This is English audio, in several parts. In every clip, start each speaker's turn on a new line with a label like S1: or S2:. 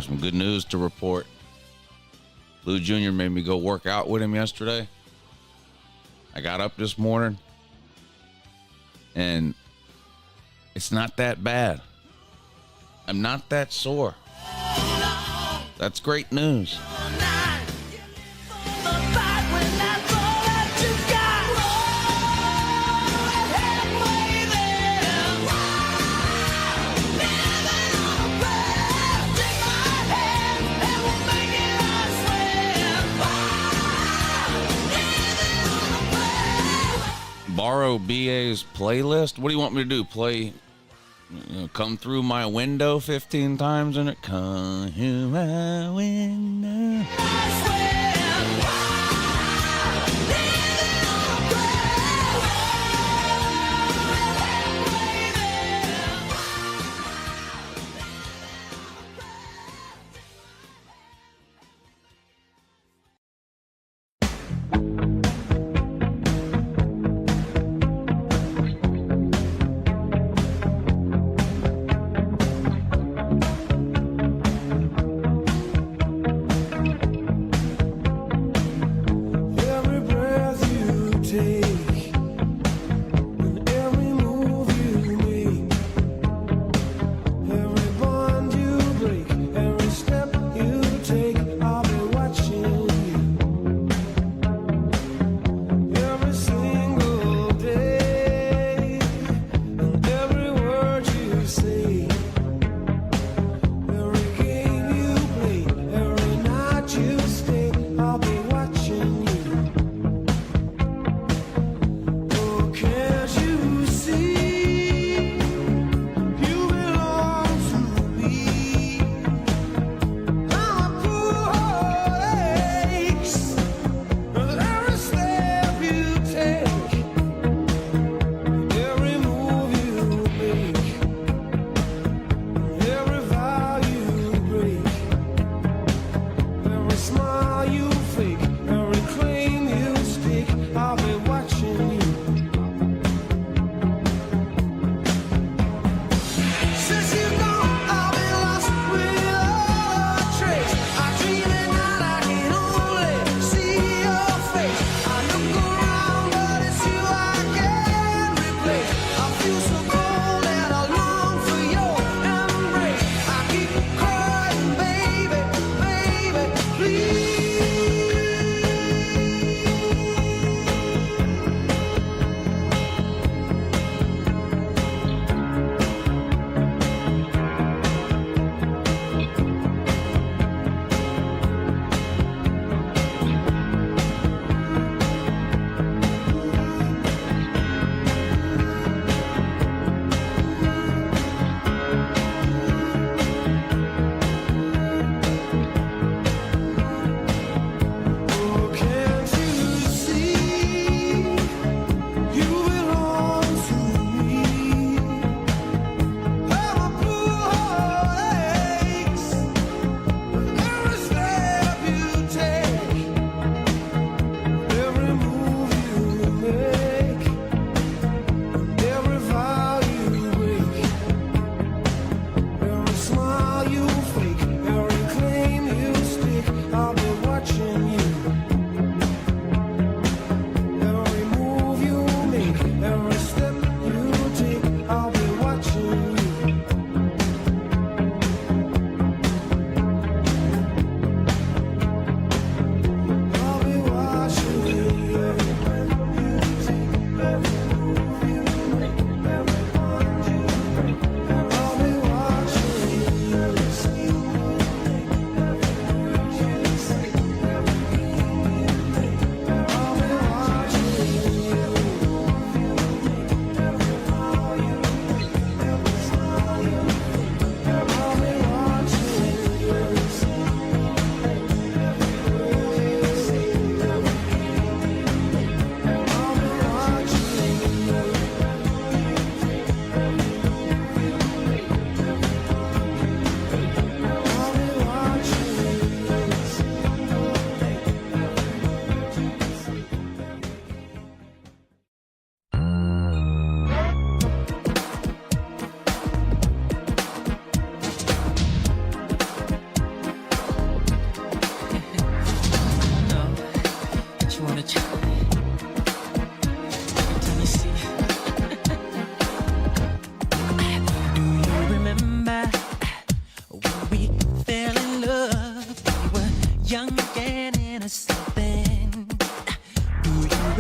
S1: got some good news to report. Lou Jr. made me go work out with him yesterday. I got up this morning, and it's not that bad. I'm not that sore. That's great news. Borrow BA's playlist? What do you want me to do? Play, come through my window 15 times and it come through my window.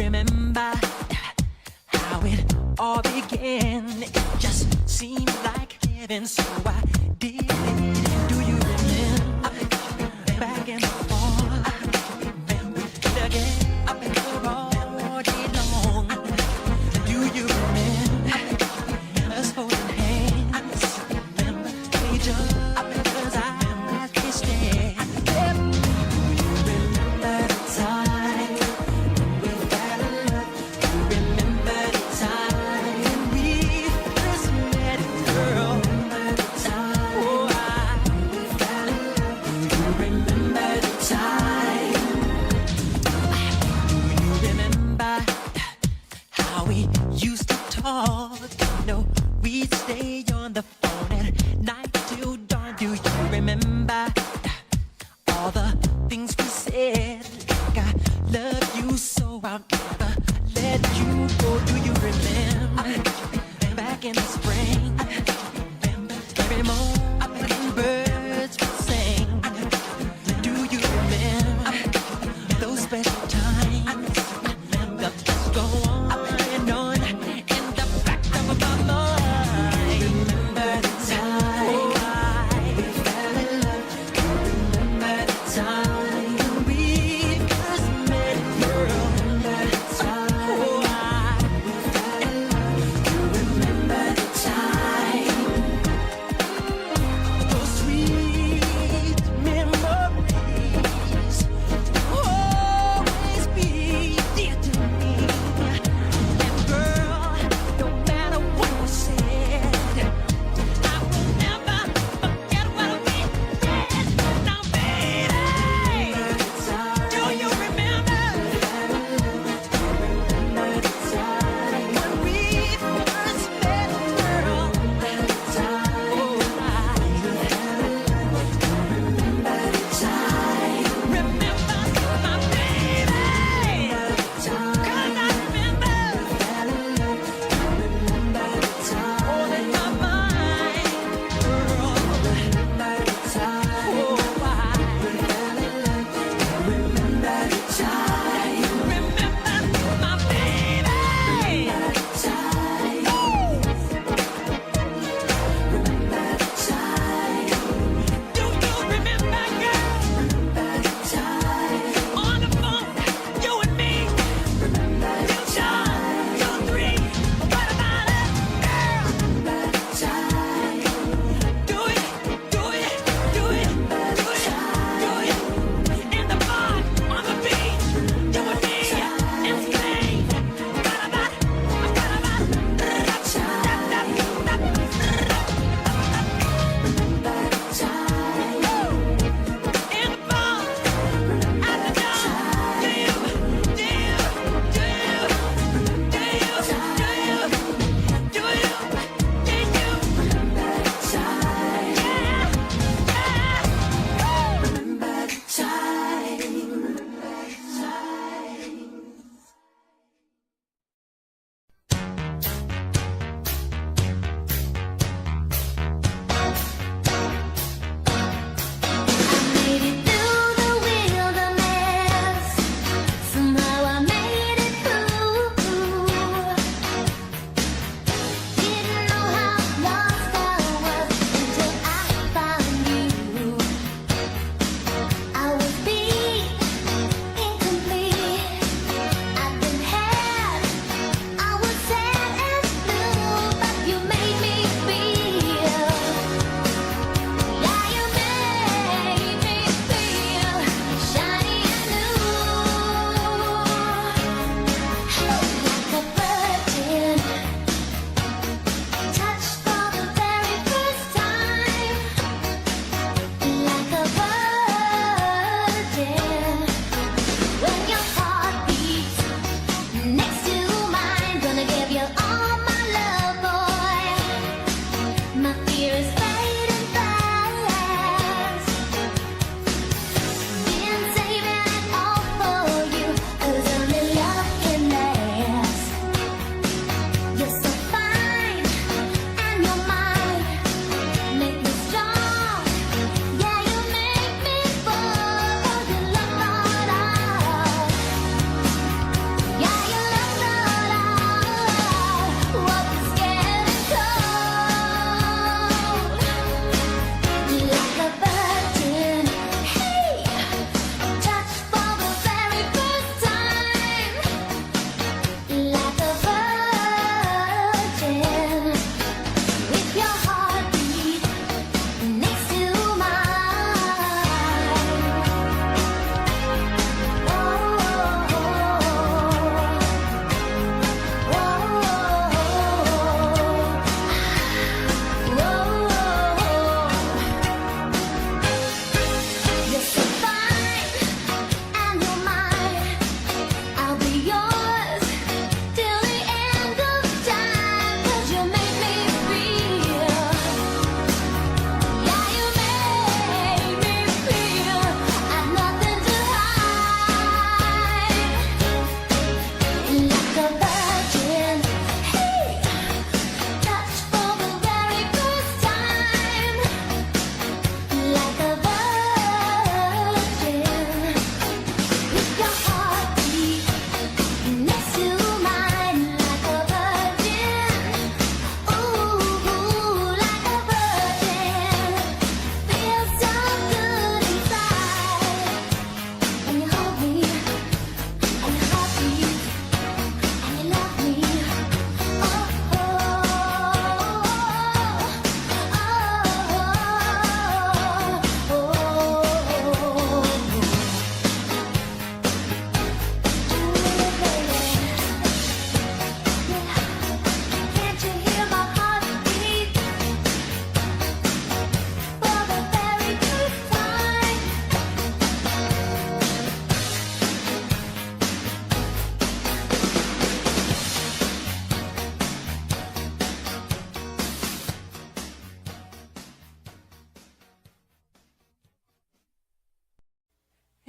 S2: remember how it all began? It just seemed like heaven, so I did it. Do you remember back in the fall? Together all day long. Do you remember us holding hands? Each other's eyes kissed it. Do you remember the time we fell in love? Do you remember the time we first met, girl? Remember the time, oh, we fell in love. Do you remember the time? Do you remember how we used to talk? No, we'd stay on the phone at night till dawn. Do you remember all the things we said? Like I love you so I'll never let you go. Do you remember back in the spring? Every morning birds would sing. Do you remember those special times? The thoughts go on and on in the back of my mind. Remember the time we fell in love. Remember the time we first met, girl. Remember the time we fell in love. Remember the time.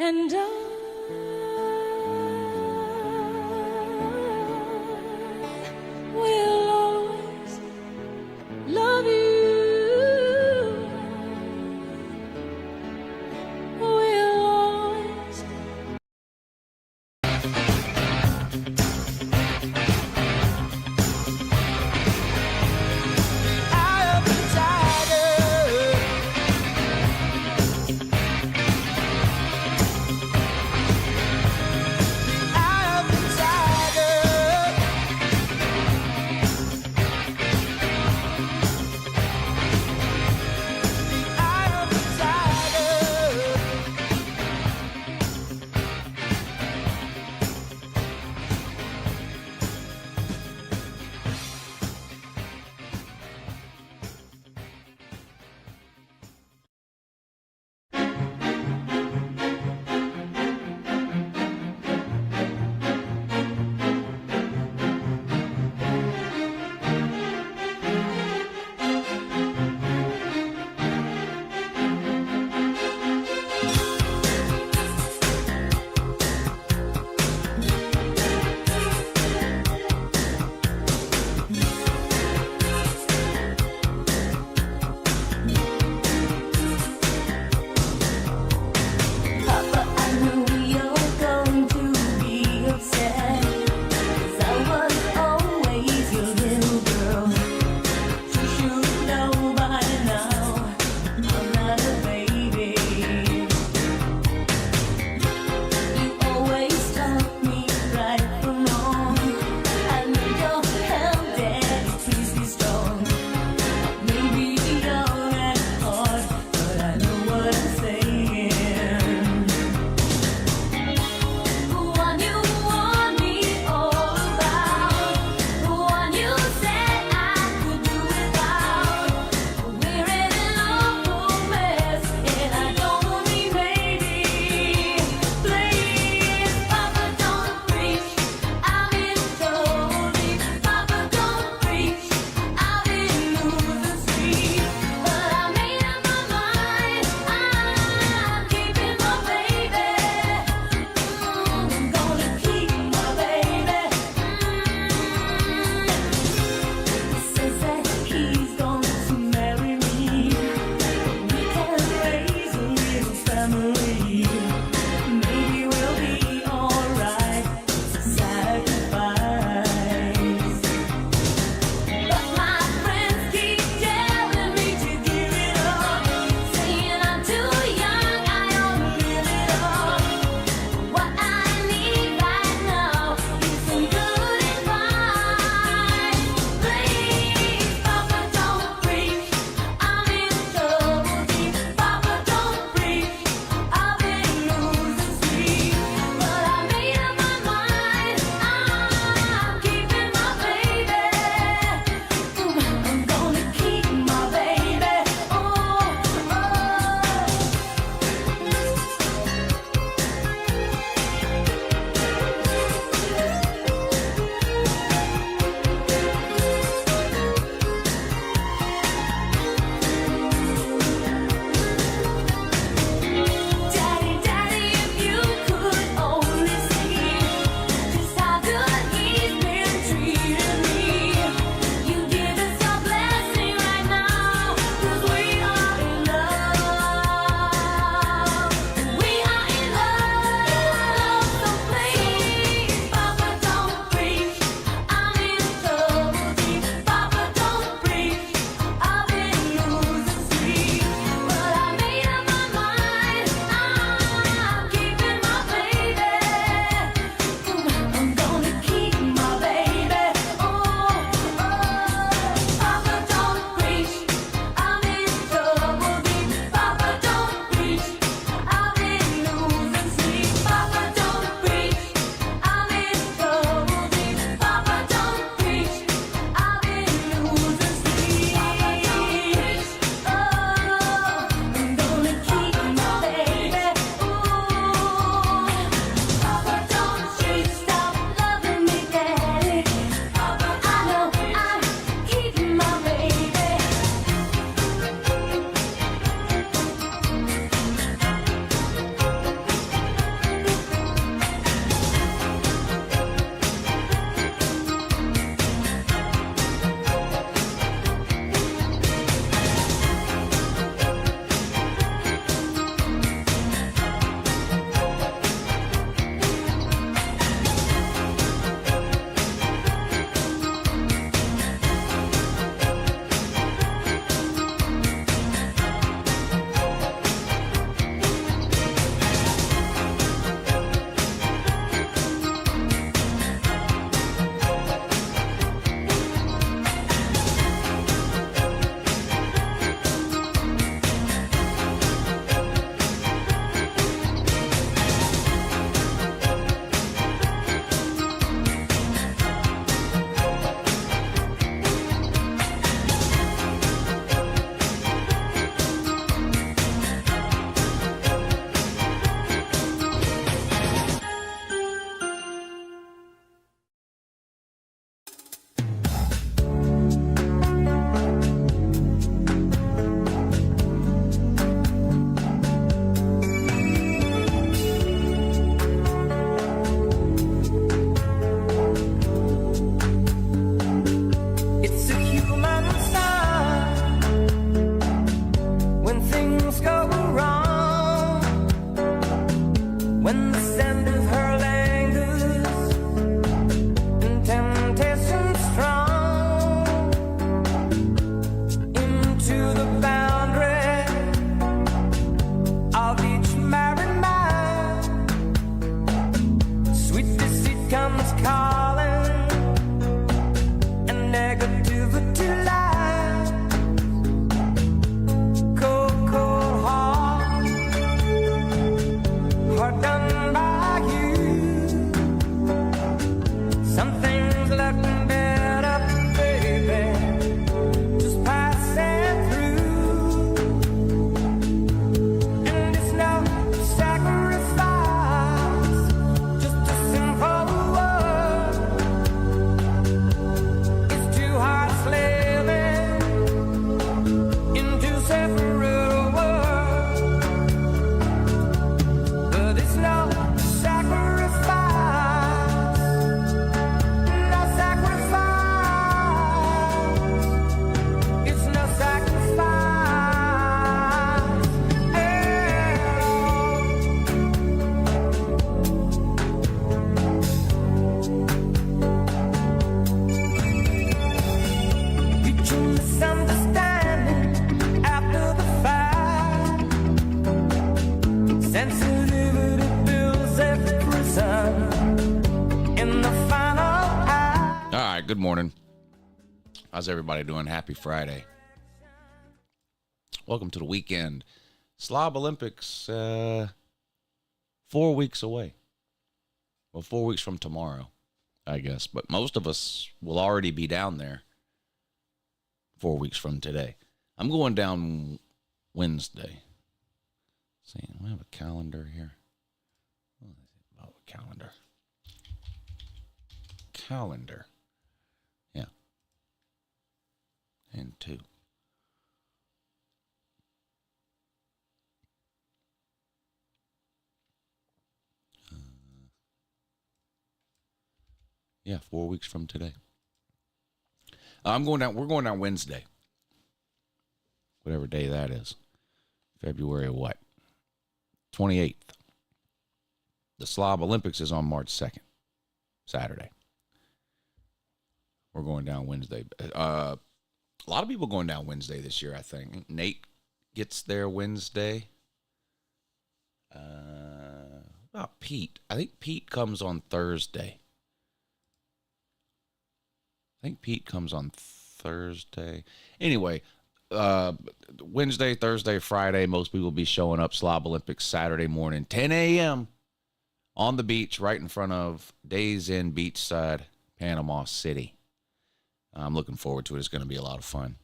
S2: and I will always love you. Will always. Eye of the tiger.
S1: right, good morning. How's everybody doing? Happy Friday. Welcome to the weekend. Slob Olympics, 4 weeks away. Well, 4 weeks from tomorrow, I guess. But most of us will already be down there 4 weeks from today. I'm going down Wednesday. See, we have a calendar here. What is it about a calendar? Calendar. Yeah. And 2. Yeah, 4 weeks from today. I'm going down. We're going down Wednesday. Whatever day that is. February what? 28th. The Slob Olympics is on March 2nd. Saturday. We're going down Wednesday. A lot of people going down Wednesday this year, I think. Nate gets there Wednesday. About Pete. I think Pete comes on Thursday. Anyway, Wednesday, Thursday, Friday, most people will be showing up. Slob Olympics Saturday morning, 10 a.m. on the beach right in front of Days Inn Beachside, Panama City. I'm looking forward to it. It's going to be a lot of fun.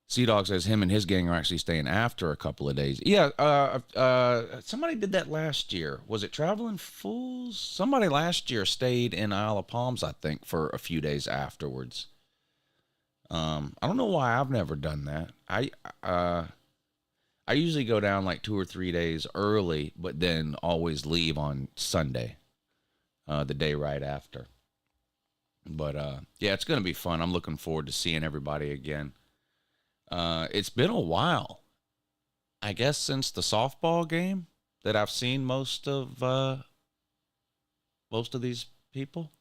S1: Sea-Dog says him and his gang are actually staying after a couple of days. Yeah, somebody did that last year. Was it Traveling Fools? Somebody last year stayed in Isle of Palms, I think, for a few days afterwards. I don't know why I've never done that. I usually go down like 2 or 3 days early, but then always leave on Sunday, the day right after. But, yeah, it's going to be fun. I'm looking forward to seeing everybody again. It's been a while, I guess, since the softball game that I've seen most of these people.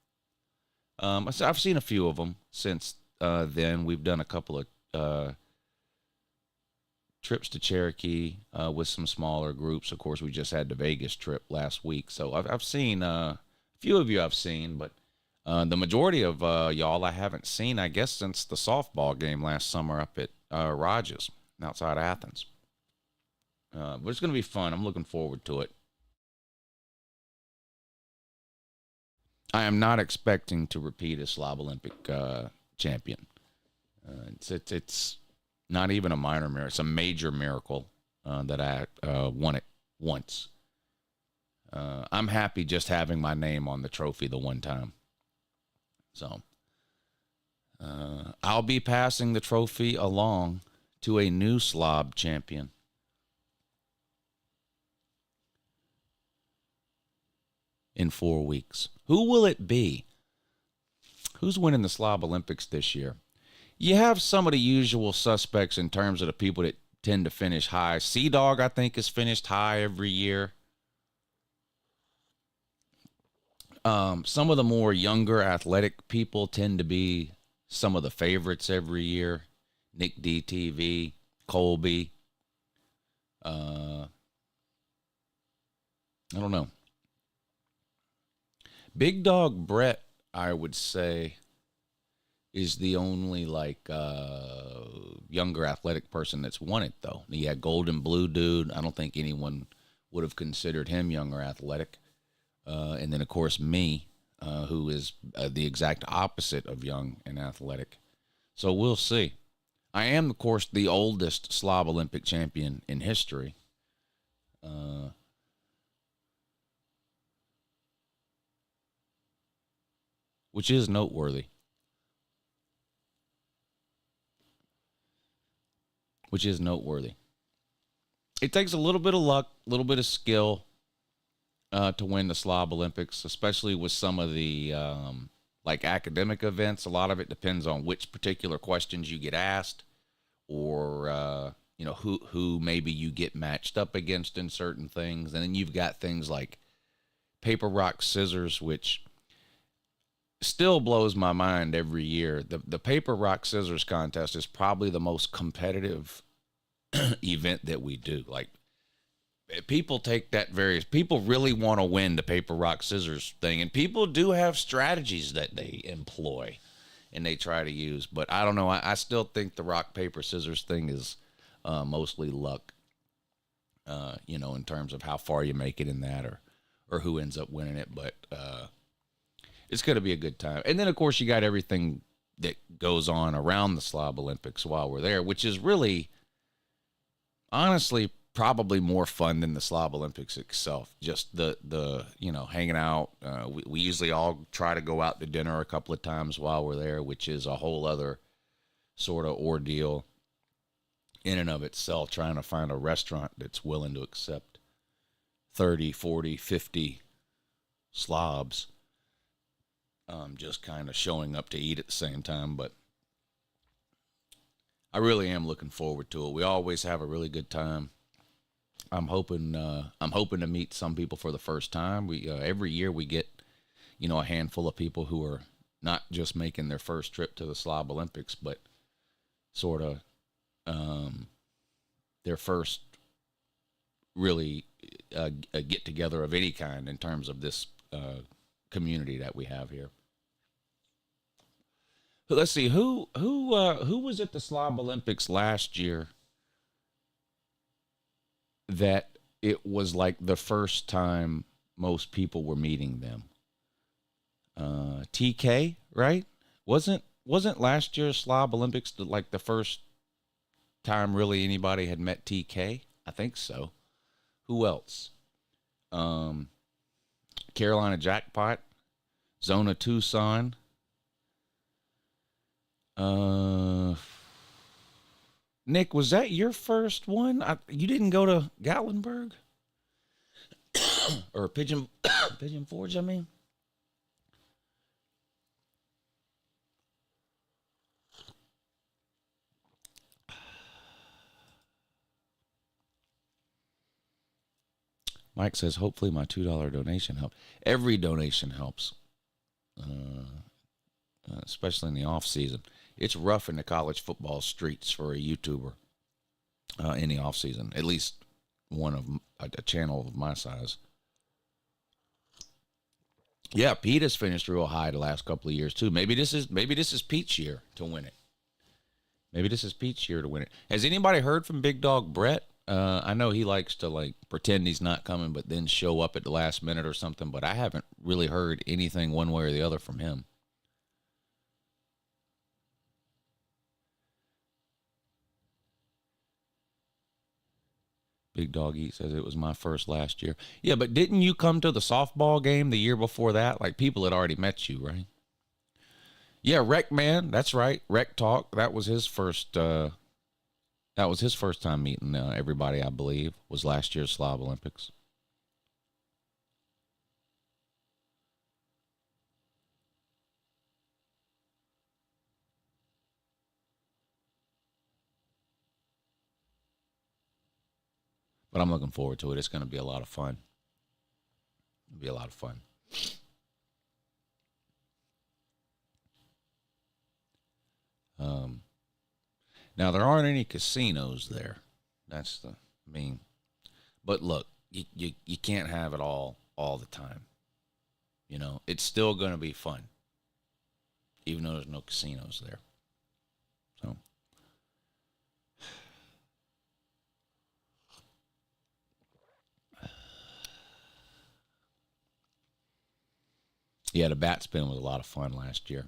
S1: I've seen a few of them since then. We've done a couple of trips to Cherokee with some smaller groups. Of course, we just had the Vegas trip last week, so I've seen a few of you. I've seen, but the majority of y'all I haven't seen, I guess, since the softball game last summer up at Rogers outside Athens. But it's going to be fun. I'm looking forward to it. I am not expecting to repeat as Slob Olympic champion. It's not even a minor miracle. It's a major miracle that I won it once. I'm happy just having my name on the trophy the one time. So I'll be passing the trophy along to a new Slob champion. In 4 weeks. Who will it be? Who's winning the Slob Olympics this year? You have some of the usual suspects in terms of the people that tend to finish high. Sea-Dog, I think, has finished high every year. Some of the more younger athletic people tend to be some of the favorites every year. Nick DTV, Colby. I don't know. Big Dog Brett, I would say, is the only younger athletic person that's won it, though. Yeah, Golden Blue Dude. I don't think anyone would have considered him young or athletic. And then, of course, me, who is the exact opposite of young and athletic. So we'll see. I am, of course, the oldest Slob Olympic champion in history. Which is noteworthy. It takes a little bit of luck, a little bit of skill to win the Slob Olympics, especially with some of the academic events. A lot of it depends on which particular questions you get asked, or who maybe you get matched up against in certain things. And then you've got things like paper, rock, scissors, which still blows my mind every year. The paper, rock, scissors contest is probably the most competitive event that we do. Like, people take that various. People really want to win the paper, rock, scissors thing, and people do have strategies that they employ and they try to use. But I don't know. I still think the rock, paper, scissors thing is mostly luck. In terms of how far you make it in that, or who ends up winning it. But it's going to be a good time. And then, of course, you got everything that goes on around the Slob Olympics while we're there, which is really, honestly, probably more fun than the Slob Olympics itself. Just the hanging out. We usually all try to go out to dinner a couple of times while we're there, which is a whole other sort of ordeal in and of itself, trying to find a restaurant that's willing to accept 30, 40, 50 slobs. Just kind of showing up to eat at the same time. But I really am looking forward to it. We always have a really good time. I'm hoping to meet some people for the first time. We every year we get, a handful of people who are not just making their first trip to the Slob Olympics, but sort of their first really a get together of any kind in terms of this community that we have here. Let's see who was at the Slob Olympics last year that it was like the first time most people were meeting them. TK, right? Wasn't last year's Slob Olympics like the first time really anybody had met TK? I think so. Who else? Carolina Jackpot, Zona Tucson. Nick, was that your first one? You didn't go to Gatlinburg or Pigeon Forge? I mean. Mike says, hopefully my $2 donation helped. Every donation helps, especially in the off season. It's rough in the college football streets for a YouTuber in the off season. At least one of a channel of my size. Yeah, Pete has finished real high the last couple of years too. Maybe this is Pete's year to win it. Maybe this is Pete's year to win it. Has anybody heard from Big Dog Brett? I know he likes to pretend he's not coming, but then show up at the last minute or something. But I haven't really heard anything one way or the other from him. Big Dog Eat says it was my first last year. Yeah, but didn't you come to the softball game the year before that? Like people had already met you, right? Yeah, Rec Man, that's right. Rec Talk, that was his first. That was his first time meeting everybody, I believe, was last year's Slob Olympics. But I'm looking forward to it. It's going to be a lot of fun. It'll be a lot of fun. Now, there aren't any casinos there. But look, you can't have it all the time. It's still going to be fun, even though there's no casinos there. So, yeah, the bat spin was a lot of fun last year.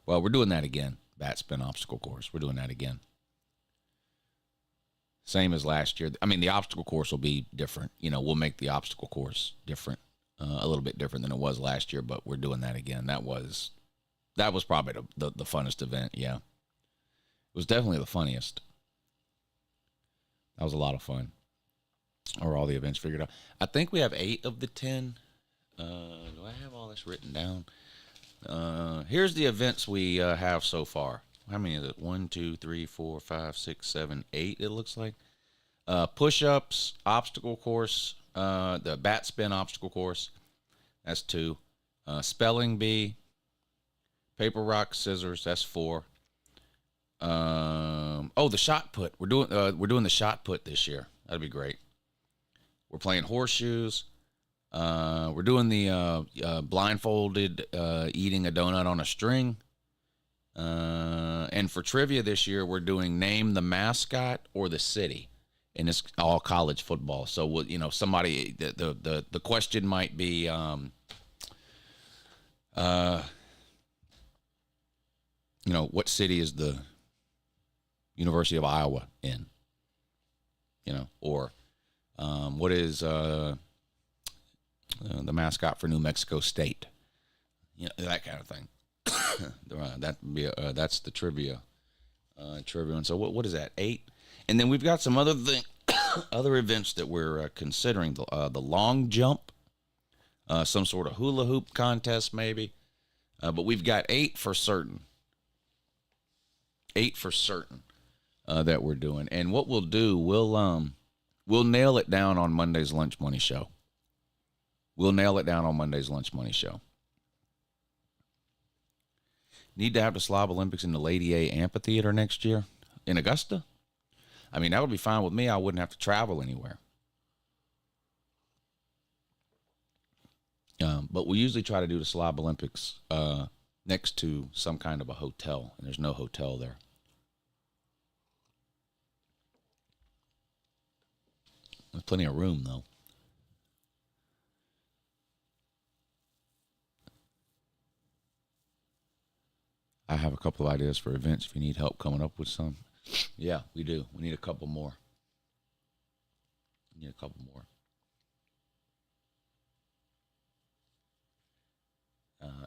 S1: Well, we're doing that again. Bat spin obstacle course. We're doing that again. Same as last year. I mean, the obstacle course will be different. We'll make the obstacle course different, a little bit different than it was last year, but we're doing that again. That was probably the funnest event, yeah. It was definitely the funniest. That was a lot of fun. Or all the events figured out. I think we have 8 of the 10. Do I have all this written down? Here's the events we have so far. How many is it? 1, 2, 3, 4, 5, 6, 7, 8, it looks like. Push-ups, obstacle course, the bat spin obstacle course. That's 2. Spelling bee, paper, rock, scissors. That's 4. The shot put. We're doing the shot put this year. That'd be great. We're playing horseshoes. We're doing the blindfolded eating a donut on a string. And for trivia this year, we're doing name the mascot or the city, and it's all college football. So somebody the question might be what city is the University of Iowa in? Or what is the mascot for New Mexico State? That kind of thing. That's the trivia. And so what is that? 8, and then we've got some other other events that we're considering. The long jump, some sort of hula hoop contest maybe, but we've got 8 for certain. 8 for certain that we're doing, and what we'll do, we'll nail it down on Monday's Lunch Money Show. Need to have the Slob Olympics in the Lady A Amphitheater next year in Augusta. I mean, that would be fine with me. I wouldn't have to travel anywhere. But we usually try to do the Slob Olympics next to some kind of a hotel, and there's no hotel there. There's plenty of room, though. I have a couple of ideas for events if you need help coming up with some. Yeah, we do. We need a couple more.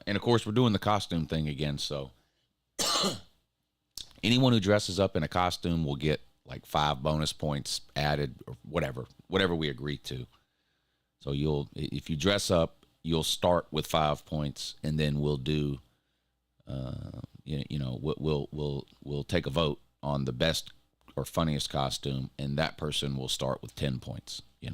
S1: And, of course, we're doing the costume thing again, so anyone who dresses up in a costume will get like 5 bonus points added or whatever we agree to. So if you dress up, you'll start with 5 points, and then we'll do we'll take a vote on the best or funniest costume, and that person will start with 10 points. You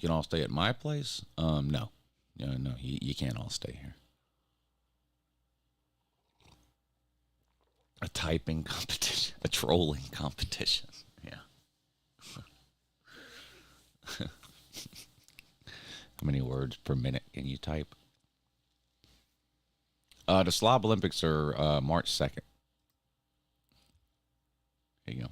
S1: can all stay at my place. No, you can't all stay here. A typing competition, a trolling competition. Yeah. How many words per minute can you type? The Slob Olympics are March 2nd. There you go.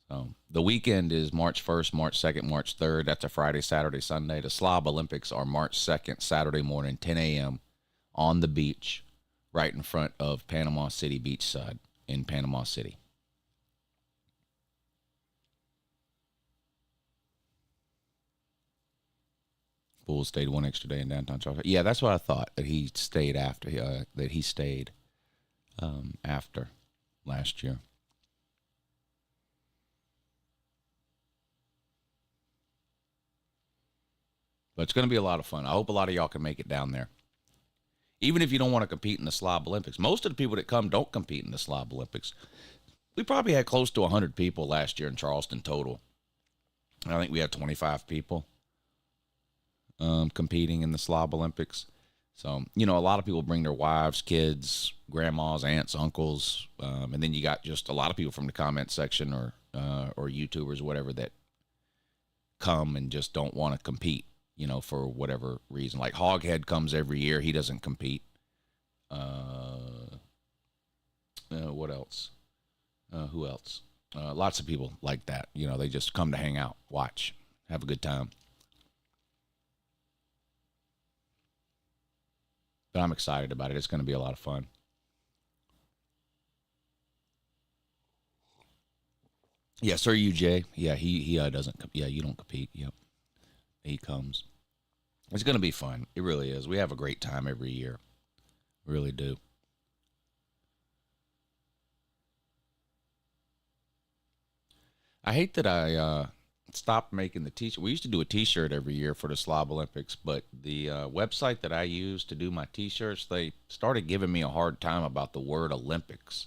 S1: So the weekend is March 1st, March 2nd, March 3rd. That's a Friday, Saturday, Sunday. The Slob Olympics are March 2nd, Saturday morning, 10 a.m. on the beach, right in front of Panama City Beachside in Panama City. Bull stayed one extra day in downtown Charlotte. Yeah, that's what I thought, that he stayed after after last year. But it's going to be a lot of fun. I hope a lot of y'all can make it down there. Even if you don't want to compete in the Slob Olympics. Most of the people that come don't compete in the Slob Olympics. We probably had close to 100 people last year in Charleston total. I think we had 25 people competing in the Slob Olympics. So, a lot of people bring their wives, kids, grandmas, aunts, uncles, and then you got just a lot of people from the comment section or YouTubers or whatever that come and just don't want to compete, for whatever reason. Like Hoghead comes every year. He doesn't compete. What else? Who else? Lots of people like that. They just come to hang out, watch, have a good time. But I'm excited about it. It's going to be a lot of fun. Yeah, Sir UJ. Yeah, he doesn't. Yeah, you don't compete. Yep, he comes. It's going to be fun. It really is. We have a great time every year. We really do. I hate that I stopped making the t-shirt. We used to do a t-shirt every year for the Slob Olympics, but the website that I use to do my t-shirts, they started giving me a hard time about the word Olympics,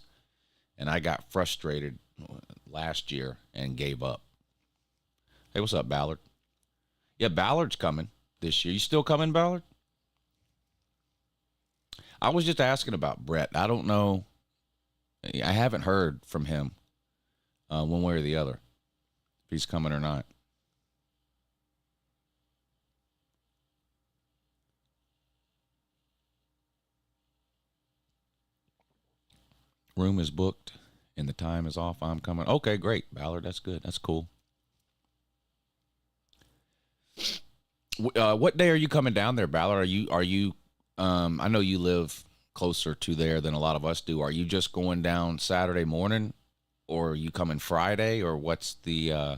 S1: and I got frustrated last year and gave up. Hey, what's up, Ballard? Yeah, Ballard's coming this year. You still coming, Ballard? I was just asking about Brett. I don't know. I haven't heard from him one way or the other if he's coming or not. Room is booked and the time is off. I'm coming. Okay, great, Ballard. That's good. That's cool. What day are you coming down there, Ballard? Are you? I know you live closer to there than a lot of us do. Are you just going down Saturday morning, or are you coming Friday, or what's the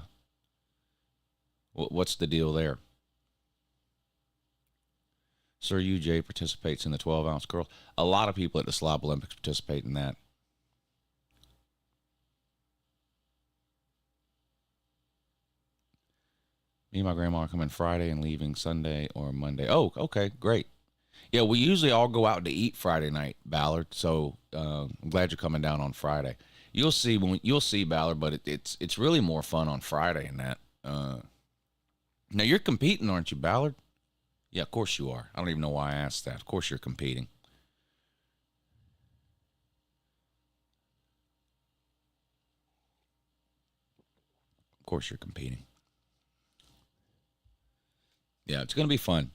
S1: deal there? Sir UJ participates in the 12-ounce curl. A lot of people at the Slob Olympics participate in that. Me and my grandma are coming Friday and leaving Sunday or Monday. Oh, okay, great. Yeah, we usually all go out to eat Friday night, Ballard. So I'm glad you're coming down on Friday. You'll see Ballard, but it's really more fun on Friday and that. Now you're competing, aren't you, Ballard? Yeah, of course you are. I don't even know why I asked that. Of course you're competing. Of course you're competing. Yeah, it's going to be fun.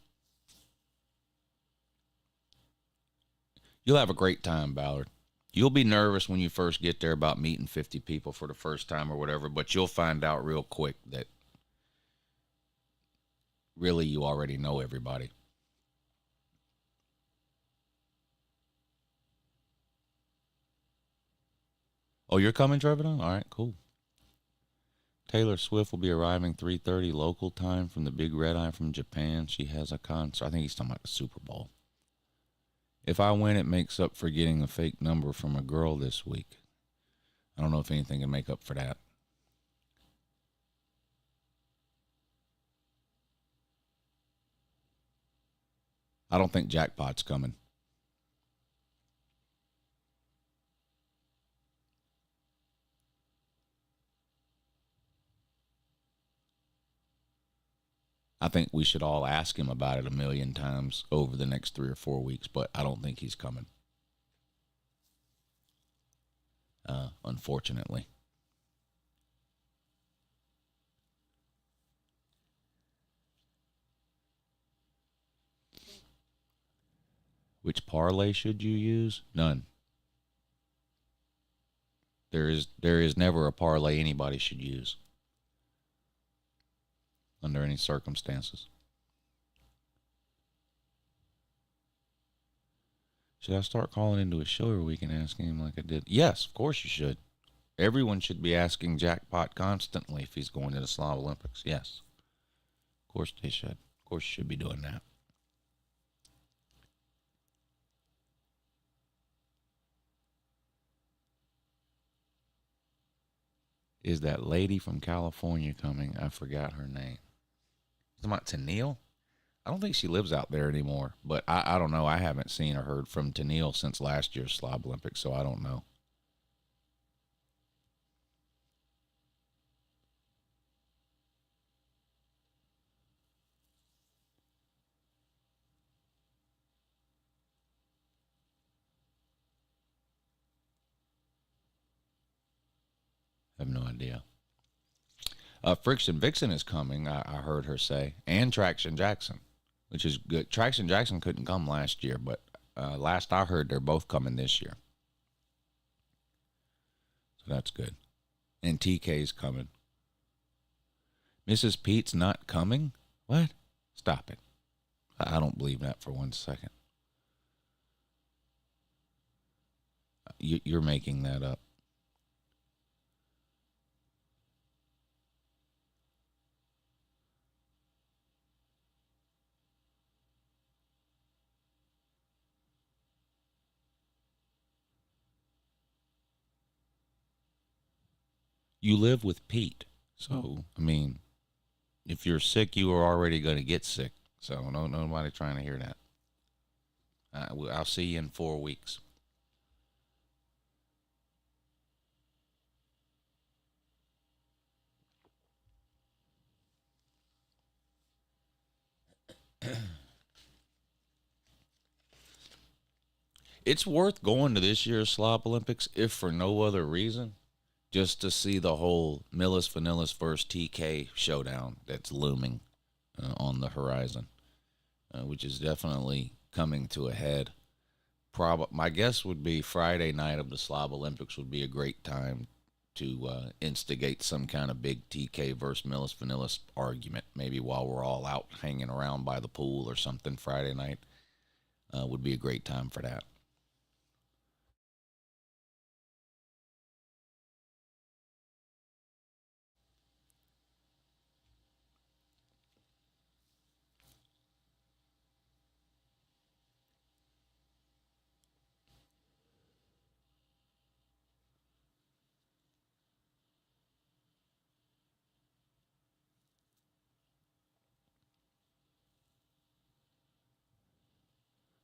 S1: You'll have a great time, Ballard. You'll be nervous when you first get there about meeting 50 people for the first time or whatever, but you'll find out real quick that really you already know everybody. Oh, you're coming, Trevedon? All right, cool. Taylor Swift will be arriving 3:30 local time from the Big Red Eye from Japan. She has a concert. I think he's talking about the Super Bowl. If I win, it makes up for getting a fake number from a girl this week. I don't know if anything can make up for that. I don't think jackpot's coming. I think we should all ask him about it a million times over the next 3 or 4 weeks, but I don't think he's coming. Unfortunately. Which parlay should you use? None. There is never a parlay anybody should use under any circumstances. Should I start calling into a show every week and asking him like I did? Yes, of course you should. Everyone should be asking Jackpot constantly if he's going to the Slob Olympics. Yes. Of course they should. Of course you should be doing that. Is that lady from California coming? I forgot her name. Is it about Tennille? I don't think she lives out there anymore, but I don't know. I haven't seen or heard from Tennille since last year's Slob Olympics, so I don't know. I have no idea. Friction Vixen is coming, I heard her say, and Traction Jackson, which is good. Traction Jackson couldn't come last year, but last I heard, they're both coming this year. So that's good. And TK's coming. Mrs. Pete's not coming? What? Stop it. I don't believe that for 1 second. You're making that up. You live with Pete. So, I mean, if you're sick, you are already going to get sick. So, nobody trying to hear that. I'll see you in 4 weeks. It's worth going to this year's Slob Olympics, if for no other reason, just to see the whole Millis Vanillis versus TK showdown that's looming on the horizon, which is definitely coming to a head. My guess would be Friday night of the Slob Olympics would be a great time to instigate some kind of big TK versus Millis Vanillis argument. Maybe while we're all out hanging around by the pool or something Friday night would be a great time for that.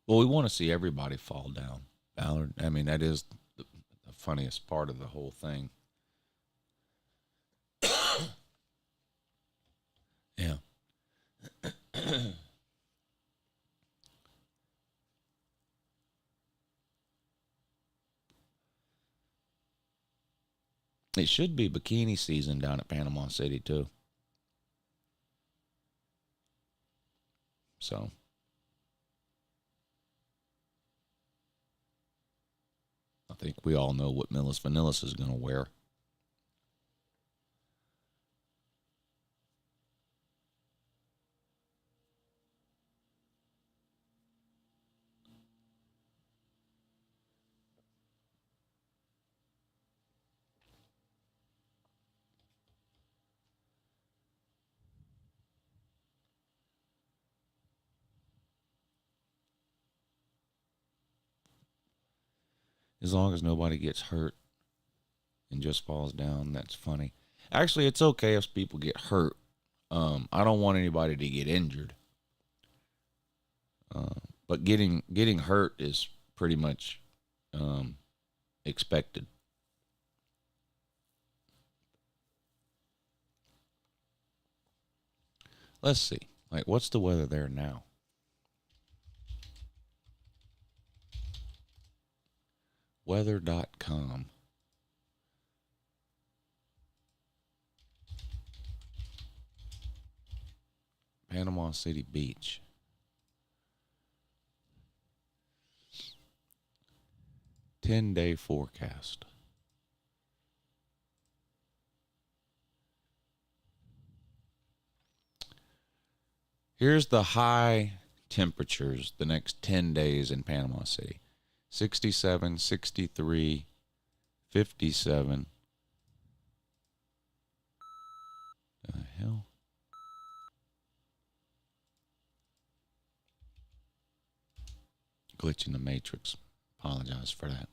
S1: Well, we want to see everybody fall down, Ballard. I mean, that is the funniest part of the whole thing. Yeah. It should be bikini season down at Panama City, too. So, I think we all know what Millis Vanillis is going to wear. As long as nobody gets hurt and just falls down, that's funny. Actually, it's okay if people get hurt. I don't want anybody to get injured. But getting hurt is pretty much expected. Let's see. Like, what's the weather there now? Weather.com. Panama City Beach. Ten-day forecast. Here's the high temperatures the next 10 days in Panama City. 67, 63, 57. The hell? Glitch in the matrix. Apologize for that.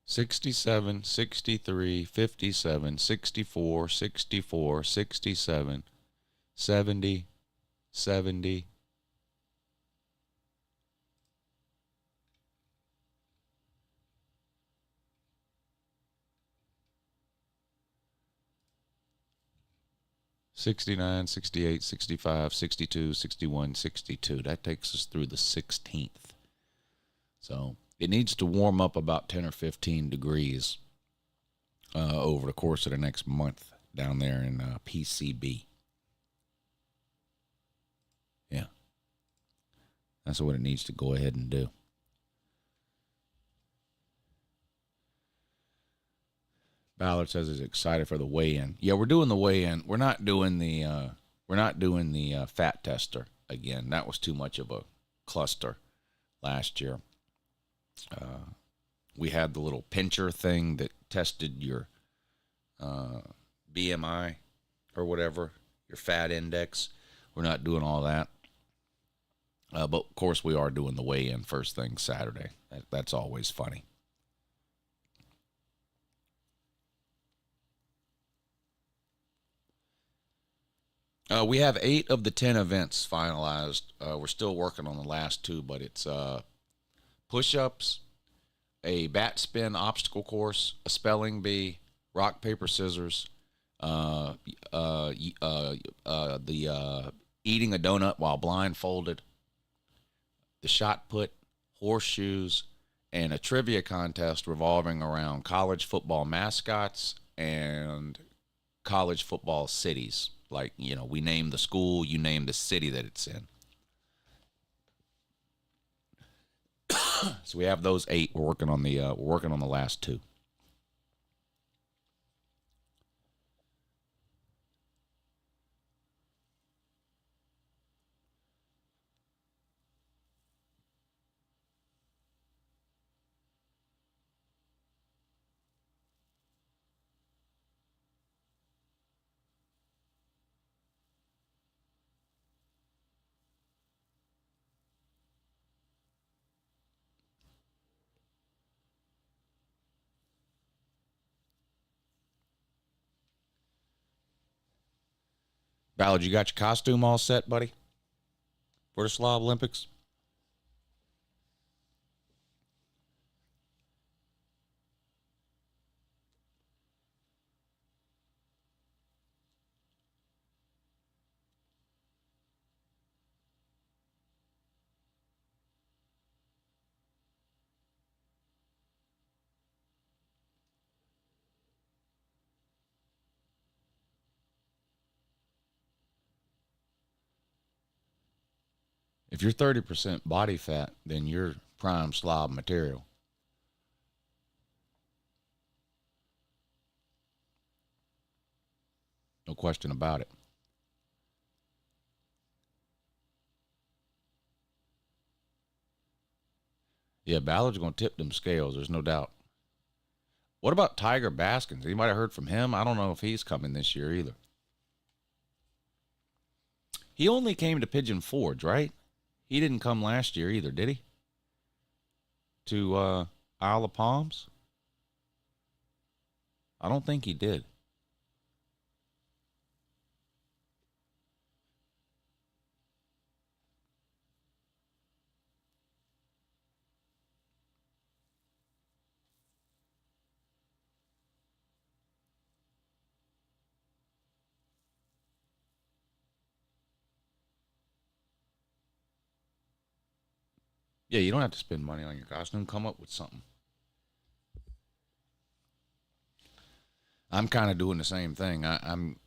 S1: 67, 63, 57, 64, 64, 67, 70, 70. '69, '68, '65, '62, '61, '62. That takes us through the 16th. So it needs to warm up about 10 or 15 degrees over the course of the next month down there in PCB. Yeah. That's what it needs to go ahead and do. Ballard says he's excited for the weigh-in. Yeah, we're doing the weigh-in. We're not doing the fat tester again. That was too much of a cluster last year. We had the little pincher thing that tested your BMI or whatever, your fat index. We're not doing all that. But, of course, we are doing the weigh-in first thing Saturday. That's always funny. We have 8 of the 10 events finalized. We're still working on the last 2, but it's push-ups, a bat spin obstacle course, a spelling bee, rock, paper, scissors, the eating a donut while blindfolded, the shot put, horseshoes, and a trivia contest revolving around college football mascots and college football cities. Like, you know, we name the school, you name the city that it's in. So we have those 8. We're working on the last 2. Ballard, you got your costume all set, buddy, for the Slob Olympics? If you're 30% body fat, then you're prime slob material. No question about it. Yeah, Ballard's going to tip them scales. There's no doubt. What about Tiger Baskins? Anybody heard from him? I don't know if he's coming this year either. He only came to Pigeon Forge, right? He didn't come last year either, did he? To Isle of Palms? I don't think he did. Yeah, you don't have to spend money on your costume. Come up with something. I'm kind of doing the same thing. I'm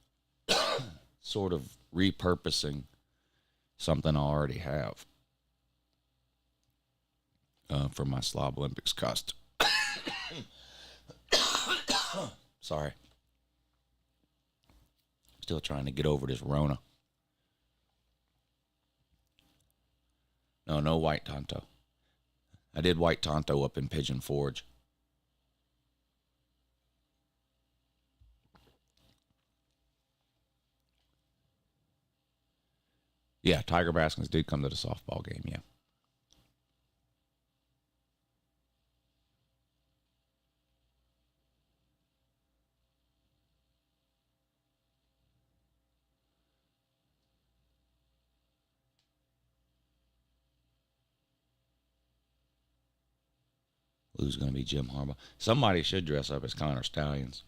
S1: sort of repurposing something I already have for my Slob Olympics costume. Sorry. Still trying to get over this Rona. No white Tonto. I did white Tonto up in Pigeon Forge. Yeah, Tiger Baskins did come to the softball game, yeah. Who's going to be Jim Harbaugh? Somebody should dress up as Connor Stallions.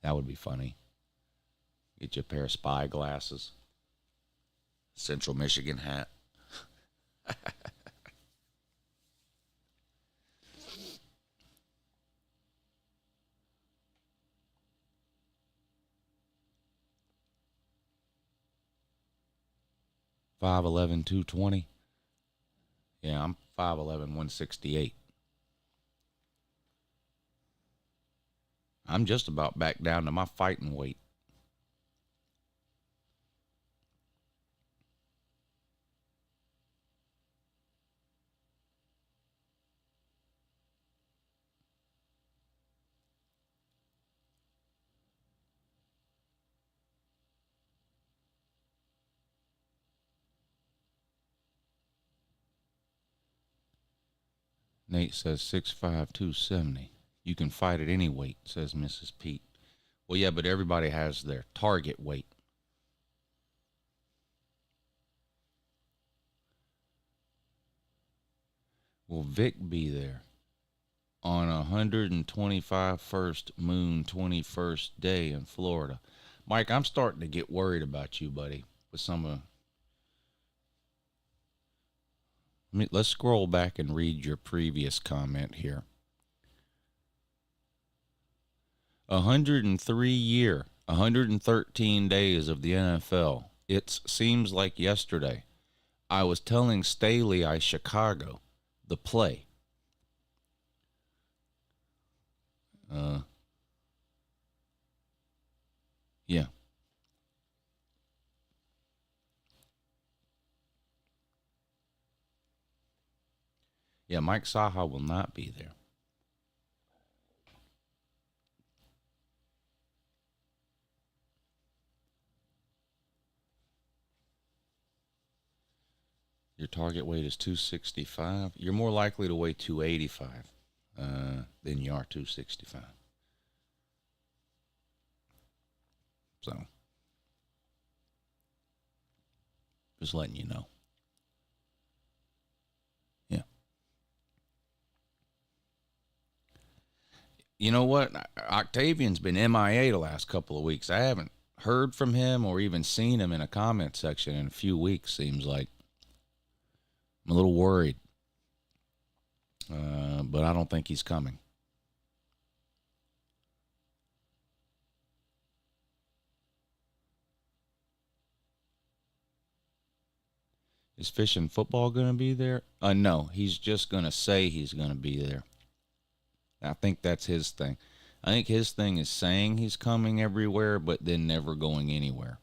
S1: That would be funny. Get you a pair of spy glasses. Central Michigan hat. $5'11", $220. Yeah, I'm 5'11", 168. I'm just about back down to my fighting weight. Nate says 6'5", 270. You can fight at any weight, says Mrs. Pete. Well, yeah, but everybody has their target weight. Will Vic be there? on 121st moon 21st day in Florida. Mike, I'm starting to get worried about you, buddy. With some of, let's scroll back and read your previous comment here. 113 days of the NFL. It seems like yesterday. I was telling Staley I Chicago, the play. Yeah. Yeah, Mike Saha will not be there. Your target weight is 265. You're more likely to weigh 285 than you are 265. So, just letting you know. Yeah. You know what? Octavian's been MIA the last couple of weeks. I haven't heard from him or even seen him in a comment section in a few weeks, seems like. I'm a little worried. But I don't think he's coming. Is Fish and Football going to be there? No, he's just going to say he's going to be there. I think that's his thing. I think his thing is saying he's coming everywhere, but then never going anywhere.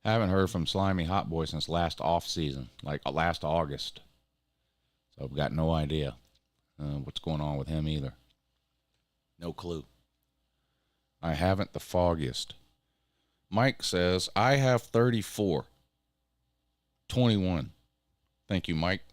S1: I haven't heard from Slimy Hot Boy since last off season, like last August. So I've got no idea what's going on with him either. No clue. I haven't the foggiest. Mike says, I have 34. 21. Thank you, Mike.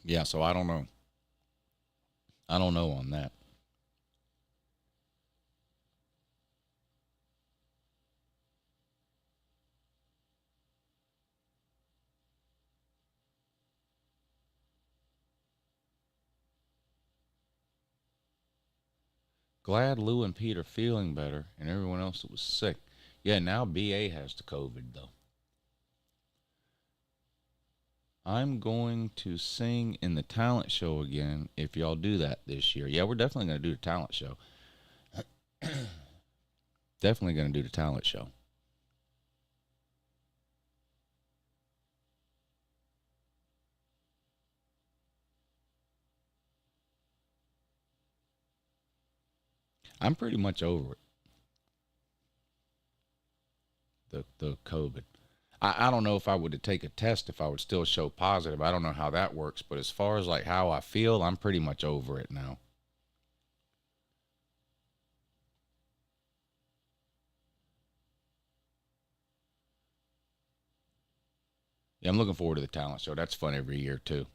S1: Yeah, so I don't know. I don't know on that. Glad Lou and Pete are feeling better and everyone else that was sick. Yeah, now BA has the COVID, though. I'm going to sing in the talent show again if y'all do that this year. Yeah, we're definitely going to do the talent show. Definitely going to do the talent show. I'm pretty much over it. The COVID. I don't know if I would take a test if I would still show positive. I don't know how that works, but as far as like how I feel, I'm pretty much over it now. Yeah, I'm looking forward to the talent show. That's fun every year too.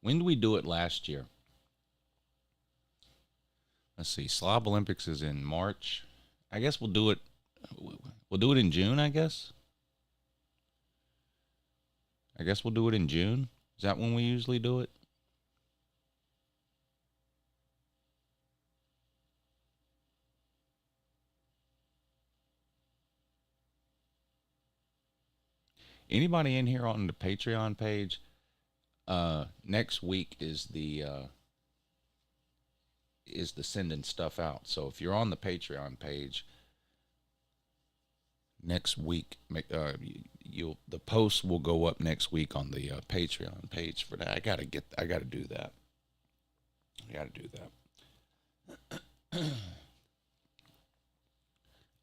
S1: When did we do it last year? Let's see. Slob Olympics is in March. I guess we'll do it. We'll do it in June. I guess. I guess we'll do it in June. Is that when we usually do it? Anybody in here on the Patreon page? Next week is the sending stuff out. So if you're on the Patreon page next week, the post will go up next week on the Patreon page for that. I gotta do that. I gotta do that. I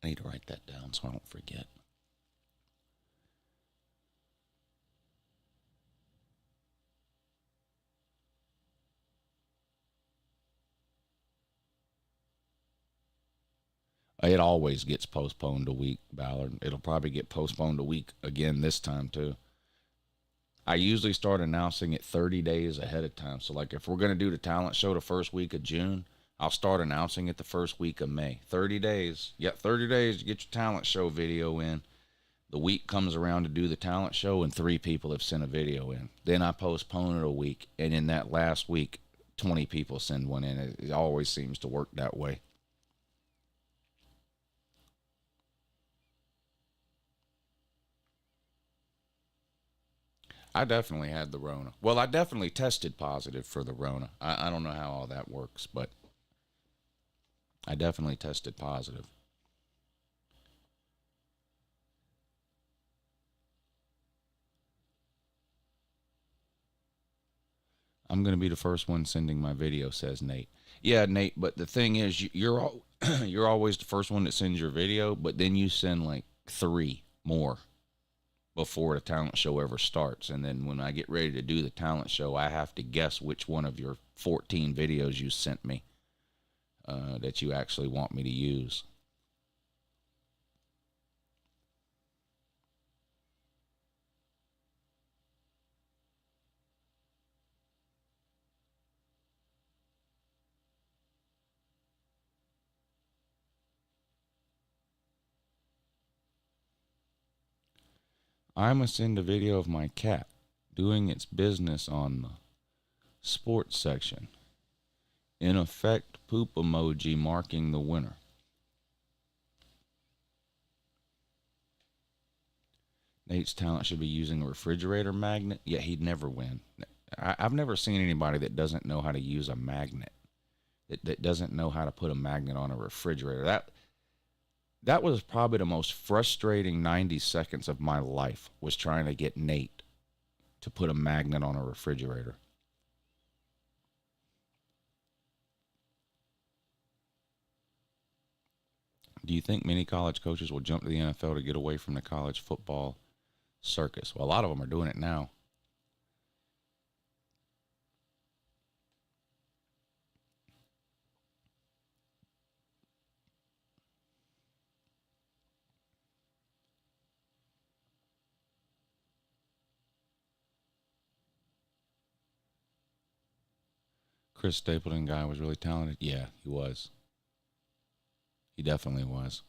S1: need to write that down so I don't forget. It always gets postponed a week, Ballard. It'll probably get postponed a week again this time too. I usually start announcing it 30 days ahead of time. So like if we're going to do the talent show the first week of June, I'll start announcing it the first week of May. 30 days. You got 30 days to get your talent show video in. The week comes around to do the talent show and 3 people have sent a video in. Then I postpone it a week, and in that last week 20 people send one in. It always seems to work that way. I definitely had the Rona. Well, I definitely tested positive for the Rona. I don't know how all that works, but I definitely tested positive. I'm going to be the first one sending my video, says Nate. Yeah, Nate, but the thing is, you're you're always the first one that sends your video, but then you send like 3 more before the talent show ever starts. And then when I get ready to do the talent show, I have to guess which one of your 14 videos you sent me that you actually want me to use. I'm going to send a video of my cat doing its business on the sports section. In effect, poop emoji marking the winner. Nate's talent should be using a refrigerator magnet. Yeah, he'd never win. I've never seen anybody that doesn't know how to use a magnet, that doesn't know how to put a magnet on a refrigerator. That was probably the most frustrating 90 seconds of my life, was trying to get Nate to put a magnet on a refrigerator. Do you think many college coaches will jump to the NFL to get away from the college football circus? Well, a lot of them are doing it now. Chris Stapleton guy was really talented. Yeah, he was. He definitely was.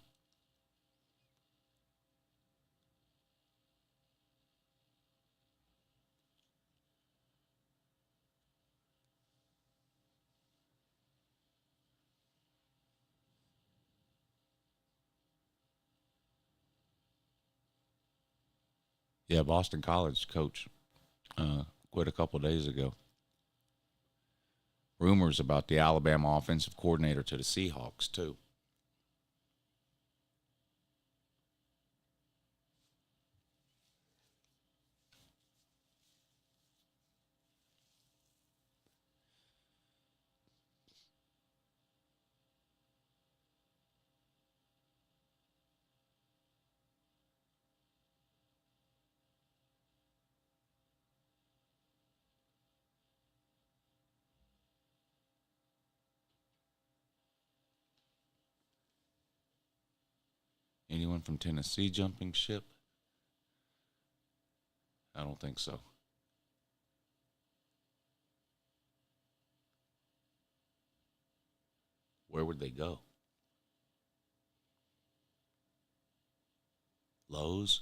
S1: Yeah, Boston College coach quit a couple days ago. Rumors about the Alabama offensive coordinator to the Seahawks, too. Anyone from Tennessee jumping ship? I don't think so. Where would they go? Lowe's?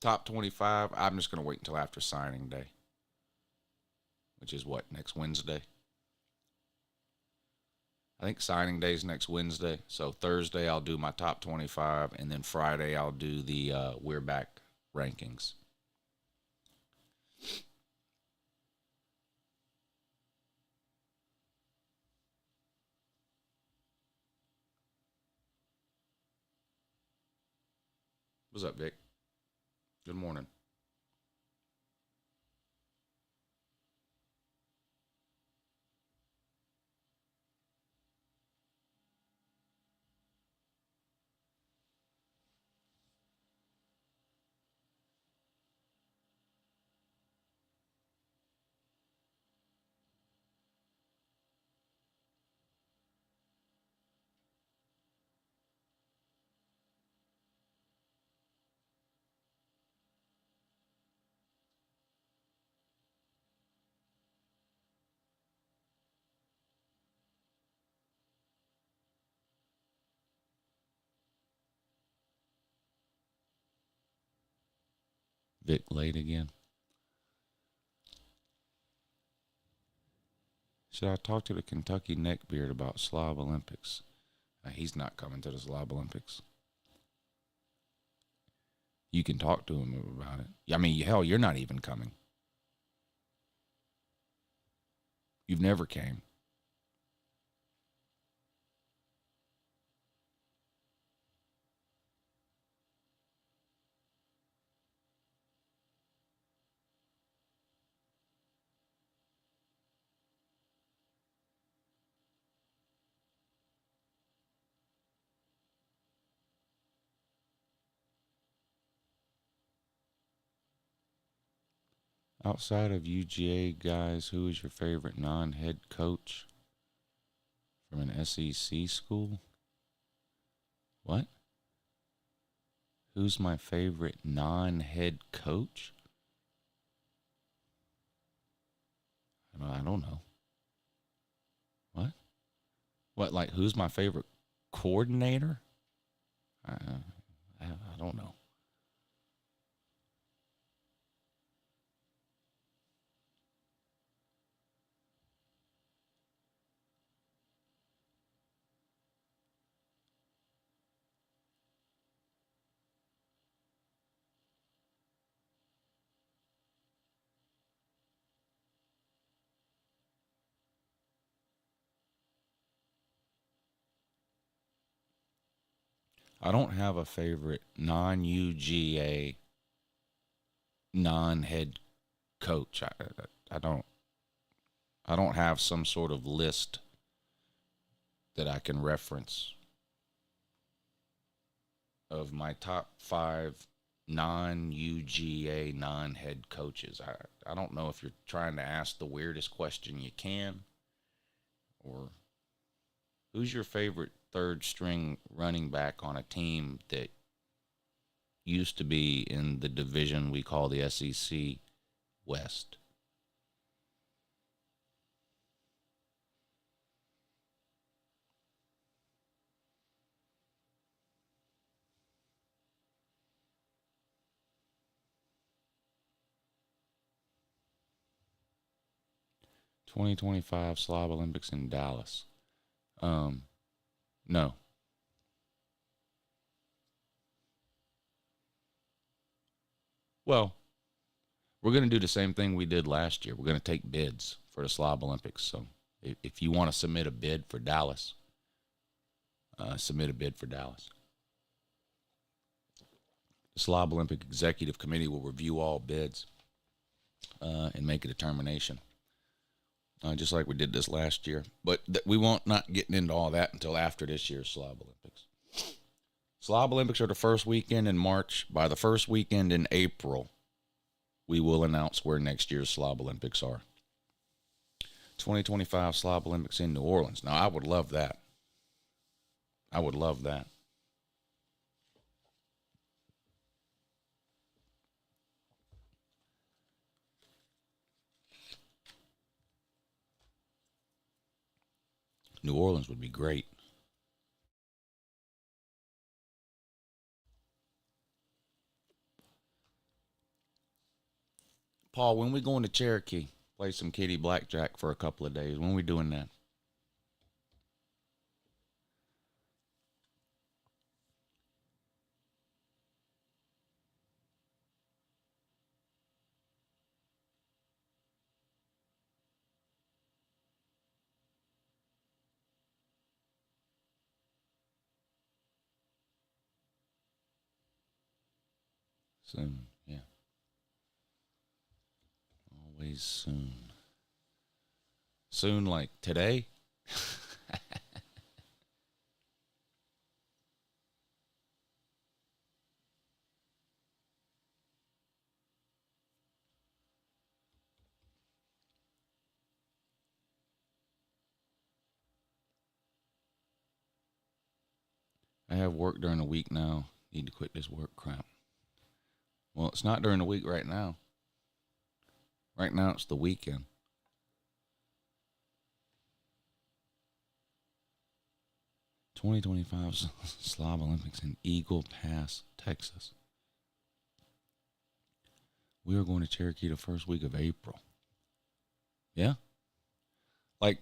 S1: Top 25, I'm just going to wait until after signing day, which is what, next Wednesday? I think signing day is next Wednesday. So Thursday I'll do my top 25, and then Friday I'll do the We're Back rankings. What's up, Vic? Good morning. Vic late again. Should I talk to the Kentucky neckbeard about Slob Olympics? He's not coming to the Slob Olympics. You can talk to him about it. I mean, hell, you're not even coming. You've never came. Outside of UGA guys, who is your favorite non-head coach from an SEC school? What? Who's my favorite non-head coach? I don't know. What? What, like, who's my favorite coordinator? I don't know. I don't have a favorite non-UGA, non-head coach. I don't have some sort of list that I can reference of my top 5 non-UGA, non-head coaches. I don't know if you're trying to ask the weirdest question you can, or who's your favorite third string running back on a team that used to be in the division we call the SEC West? "2025 Slob Olympics in Dallas." No. Well, we're going to do the same thing we did last year. We're going to take bids for the Slob Olympics. So if you want to submit a bid for Dallas, submit a bid for Dallas. The Slob Olympic Executive Committee will review all bids and make a determination, just like we did this last year. But we won't not getting into all that until after this year's Slob Olympics. Slob Olympics are the first weekend in March. By the first weekend in April, we will announce where next year's Slob Olympics are. 2025 Slob Olympics in New Orleans. Now, I would love that. I would love that. New Orleans would be great. Paul, when we going to Cherokee, play some kitty blackjack for a couple of days? When we doing that? Soon, yeah. Always soon. Soon, like today? I have work during the week now. Need to quit this work crap. Well, it's not during the week right now. Right now, it's the weekend. "2025 Slob Olympics in Eagle Pass, Texas." We are going to Cherokee the first week of April. Yeah. Like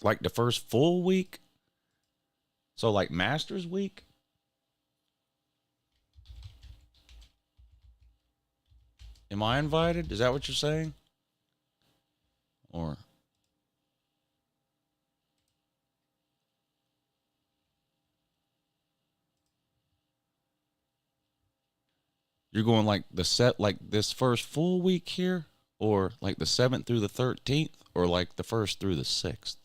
S1: like the first full week. So like Masters week. Am I invited? Is that what you're saying? Or you're going like the set like this first full week here, or like the 7th through the 13th, or like the 1st through the 6th?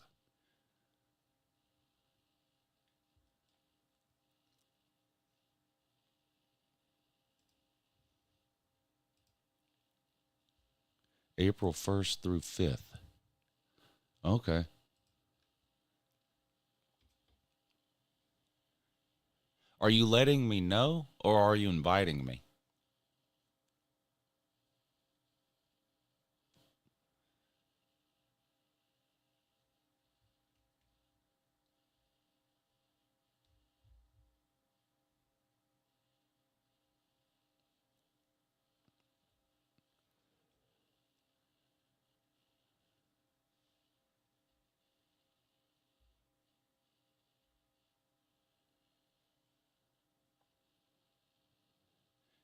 S1: April 1st through 5th. Okay. Are you letting me know or are you inviting me?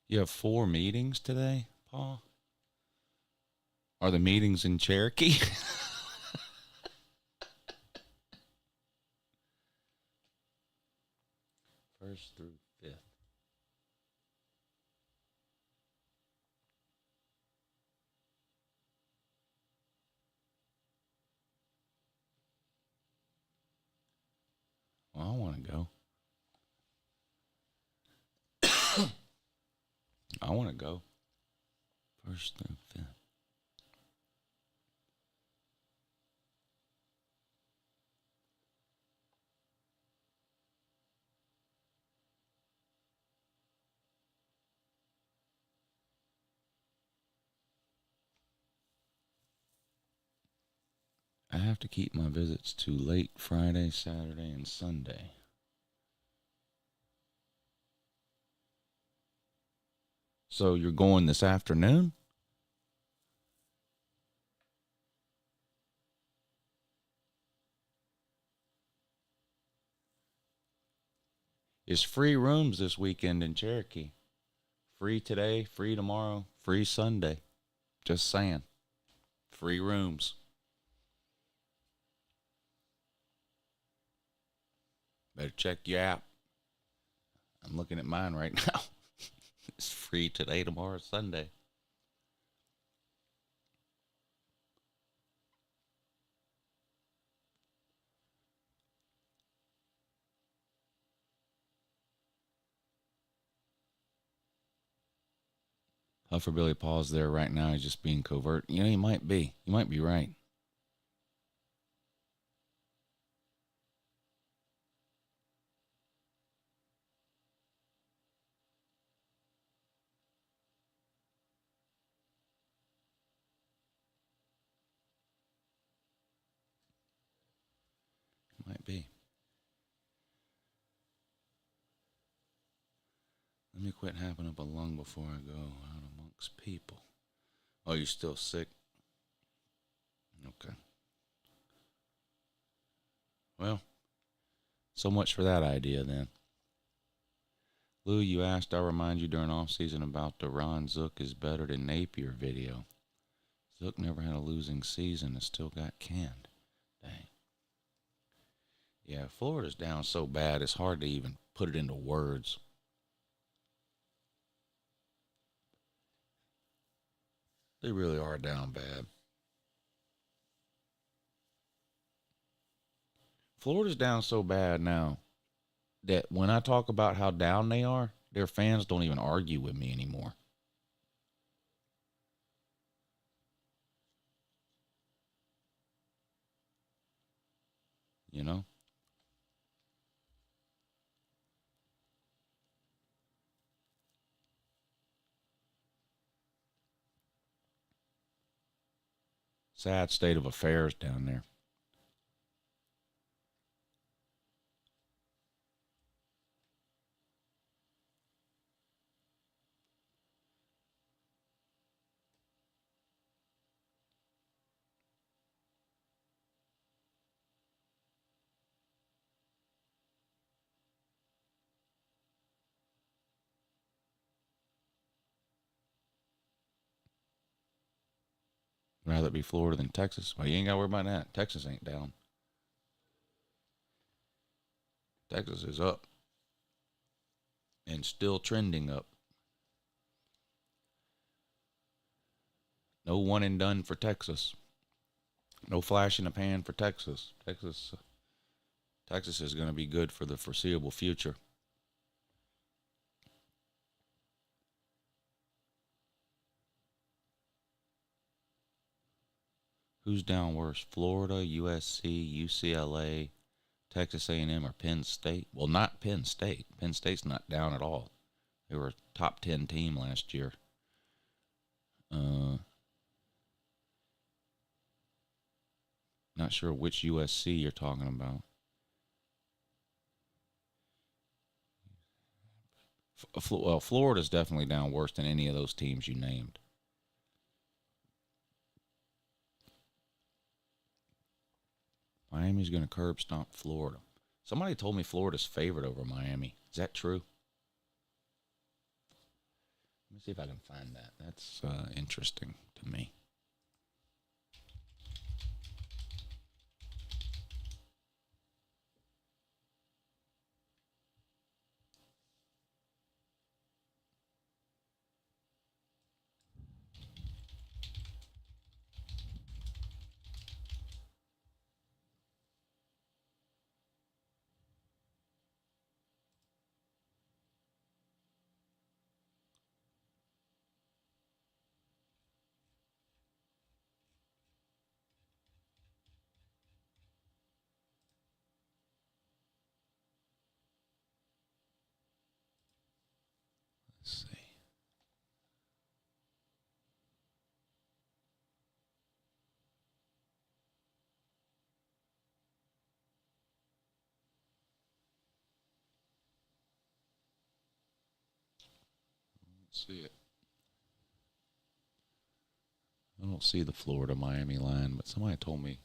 S1: You have 4 meetings today, Paul? Are the meetings in Cherokee? First through 5th. Well, I want to go. I want to go. 1st through 5th. I have to keep my visits to late Friday, Saturday, and Sunday. So you're going this afternoon? It's free rooms this weekend in Cherokee. Free today, free tomorrow, free Sunday. Just saying. Free rooms. Better check your app. I'm looking at mine right now. It's free today, tomorrow, Sunday. Huffer Billy Paul's there right now. He's just being covert. You know, he might be. You might be right. Might be. Let me quit having up a lung before I go out amongst people. Oh, you're still sick? Okay. Well, so much for that idea then. Lou, you asked, I'll remind you during off season about the Ron Zook is better than Napier video. Zook never had a losing season and still got canned. Dang. Yeah, Florida's down so bad it's hard to even put it into words. They really are down bad. Florida's down so bad now that when I talk about how down they are, their fans don't even argue with me anymore. You know? Sad state of affairs down there. Rather it be Florida than Texas. Well, you ain't got to worry about that. Texas ain't down. Texas is up and still trending up. No one and done for Texas. No flash in the pan for Texas. Texas is going to be good for the foreseeable future. Who's down worse? Florida, USC, UCLA, Texas A&M, or Penn State? Well, not Penn State. Penn State's not down at all. They were a top 10 team last year. Not sure which USC you're talking about. Well, Florida's definitely down worse than any of those teams you named. Miami's going to curb stomp Florida. Somebody told me Florida's favored over Miami. Is that true? Let me see if I can find that. That's interesting to me. Let's see. Let's see it. I don't see the Florida-Miami line, but somebody told me,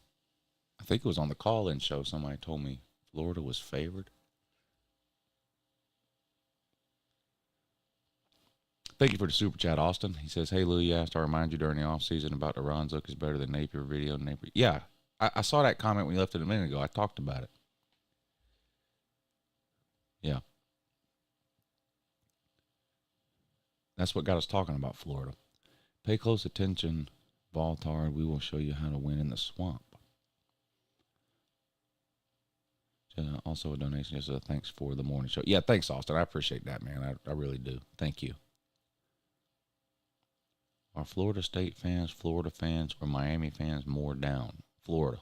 S1: I think it was on the call-in show, somebody told me Florida was favored. Thank you for the super chat, Austin. He says, hey, Lou, you asked, I remind you during the offseason about the Ron Zook is better than Napier video. Napier. Yeah, I saw that comment when you left it a minute ago. I talked about it. Yeah. That's what got us talking about Florida. Pay close attention, Baltard. We will show you how to win in the swamp. Also a donation. Just thanks for the morning show. Yeah, thanks, Austin. I appreciate that, man. I really do. Thank you. Are Florida State fans, Florida fans, or Miami fans more down? Florida.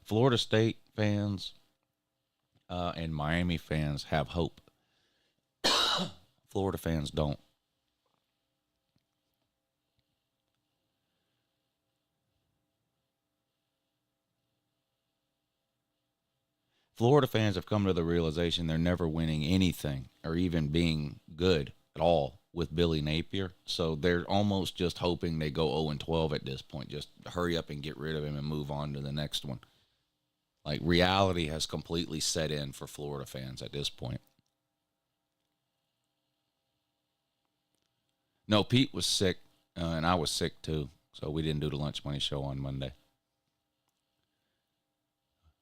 S1: Florida State fans and Miami fans have hope. Florida fans don't. Florida fans have come to the realization they're never winning anything or even being good at all with Billy Napier. So they're almost just hoping they go 0-12 at this point. Just hurry up and get rid of him and move on to the next one. Like, reality has completely set in for Florida fans at this point. No, Pete was sick, and I was sick too. So we didn't do the Lunch Money Show on Monday.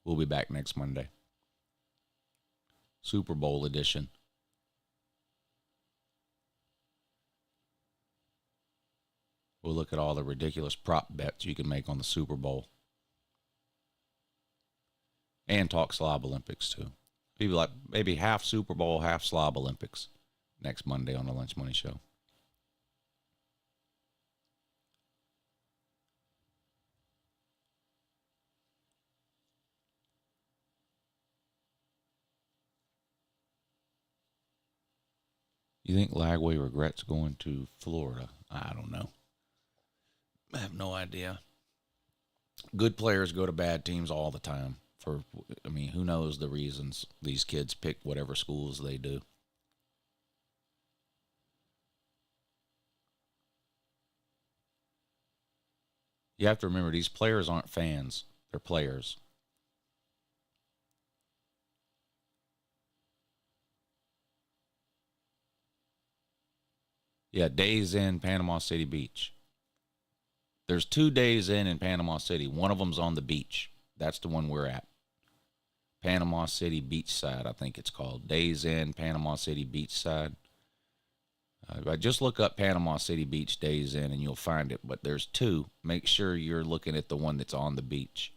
S1: We'll be back next Monday. Super Bowl edition. We'll look at all the ridiculous prop bets you can make on the Super Bowl. And talk Slob Olympics, too. Maybe half Super Bowl, half Slob Olympics next Monday on the Lunch Money Show. You think Lagway regrets going to Florida? I don't know. I have no idea. Good players go to bad teams all the time. Who knows the reasons these kids pick whatever schools they do. You have to remember, these players aren't fans. They're players. Yeah, Days in Panama City Beach. There's 2 days in Panama City. One of them's on the beach. That's the one we're at. Panama City Beachside, I think it's called. Days in Panama City Beachside. Just look up Panama City Beach Days in and you'll find it. But there's two. Make sure you're looking at the one that's on the beach.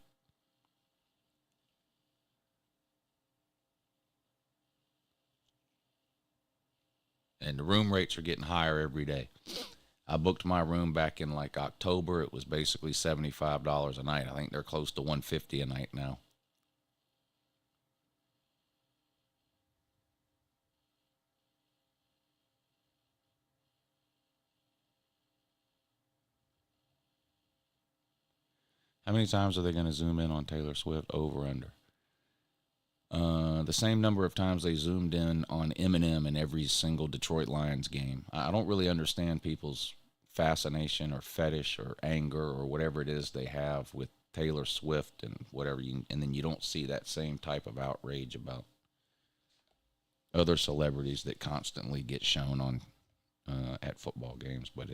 S1: And the room rates are getting higher every day. I booked my room back in like October. It was basically $75 a night. I think they're close to $150 a night now. How many times are they going to zoom in on Taylor Swift? Over, under? The same number of times they zoomed in on Eminem in every single Detroit Lions game. I don't really understand people's fascination or fetish or anger or whatever it is they have with Taylor Swift and whatever. And then you don't see that same type of outrage about other celebrities that constantly get shown on at football games. But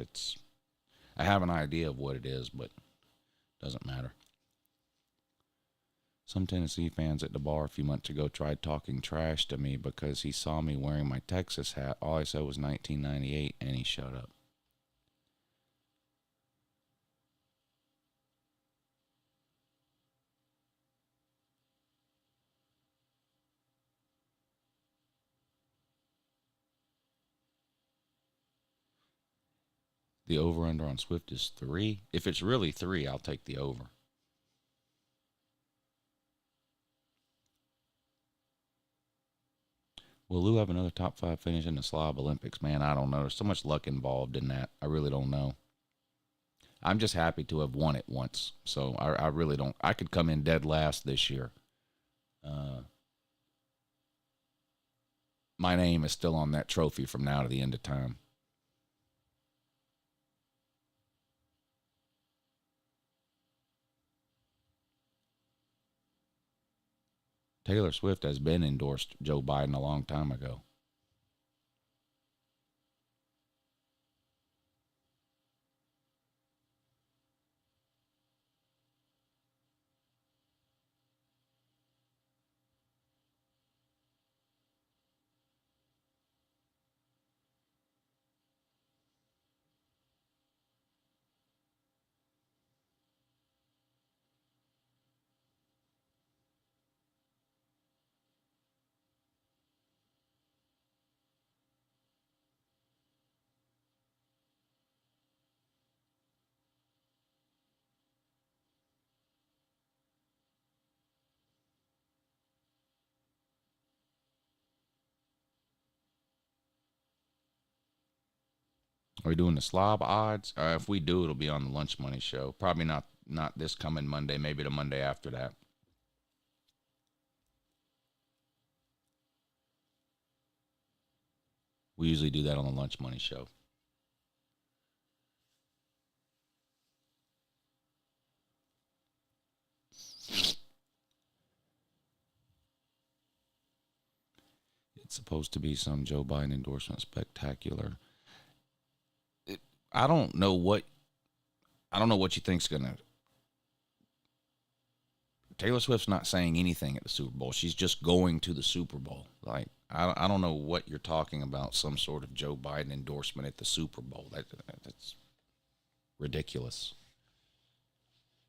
S1: I have an idea of what it is, but it doesn't matter. Some Tennessee fans at the bar a few months ago tried talking trash to me because he saw me wearing my Texas hat. All I said was 1998, and he shut up. The over-under on Swift is 3. If it's really 3, I'll take the over. Will Lou have another top 5 finish in the Slob Olympics? Man, I don't know. There's so much luck involved in that. I really don't know. I'm just happy to have won it once. So I really don't. I could come in dead last this year. My name is still on that trophy from now to the end of time. Taylor Swift has been endorsed Joe Biden a long time ago. Are we doing the Slob odds? If we do, it'll be on the Lunch Money Show. Probably not this coming Monday, maybe the Monday after that. We usually do that on the Lunch Money Show. It's supposed to be some Joe Biden endorsement spectacular. I don't know what you think's gonna. Taylor Swift's not saying anything at the Super Bowl. She's just going to the Super Bowl. Like I don't know what you're talking about. Some sort of Joe Biden endorsement at the Super Bowl. That's ridiculous.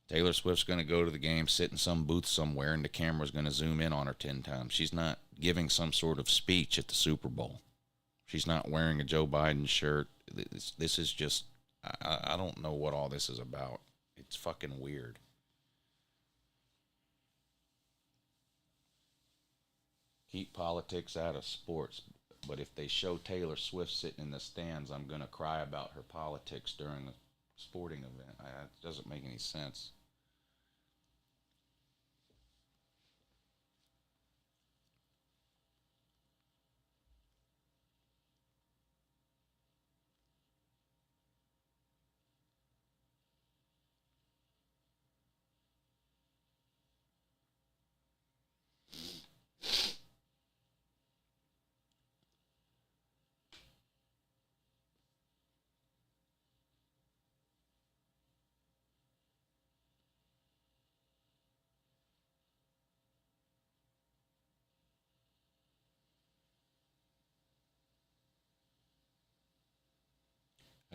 S1: Taylor Swift's going to go to the game, sit in some booth somewhere, and the camera's going to zoom in on her 10 times. She's not giving some sort of speech at the Super Bowl. She's not wearing a Joe Biden shirt. This is just, I don't know what all this is about. It's fucking weird. Keep politics out of sports. But if they show Taylor Swift sitting in the stands, I'm going to cry about her politics during a sporting event. It doesn't make any sense.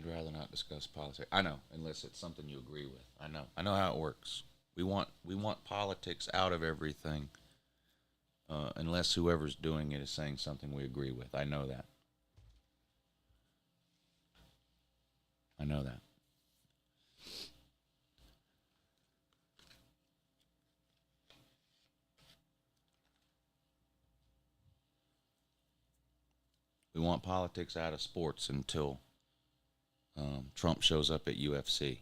S1: I'd rather not discuss politics. I know, unless it's something you agree with. I know. I know how it works. We want politics out of everything, unless whoever's doing it is saying something we agree with. I know that. I know that. We want politics out of sports until Trump shows up at UFC.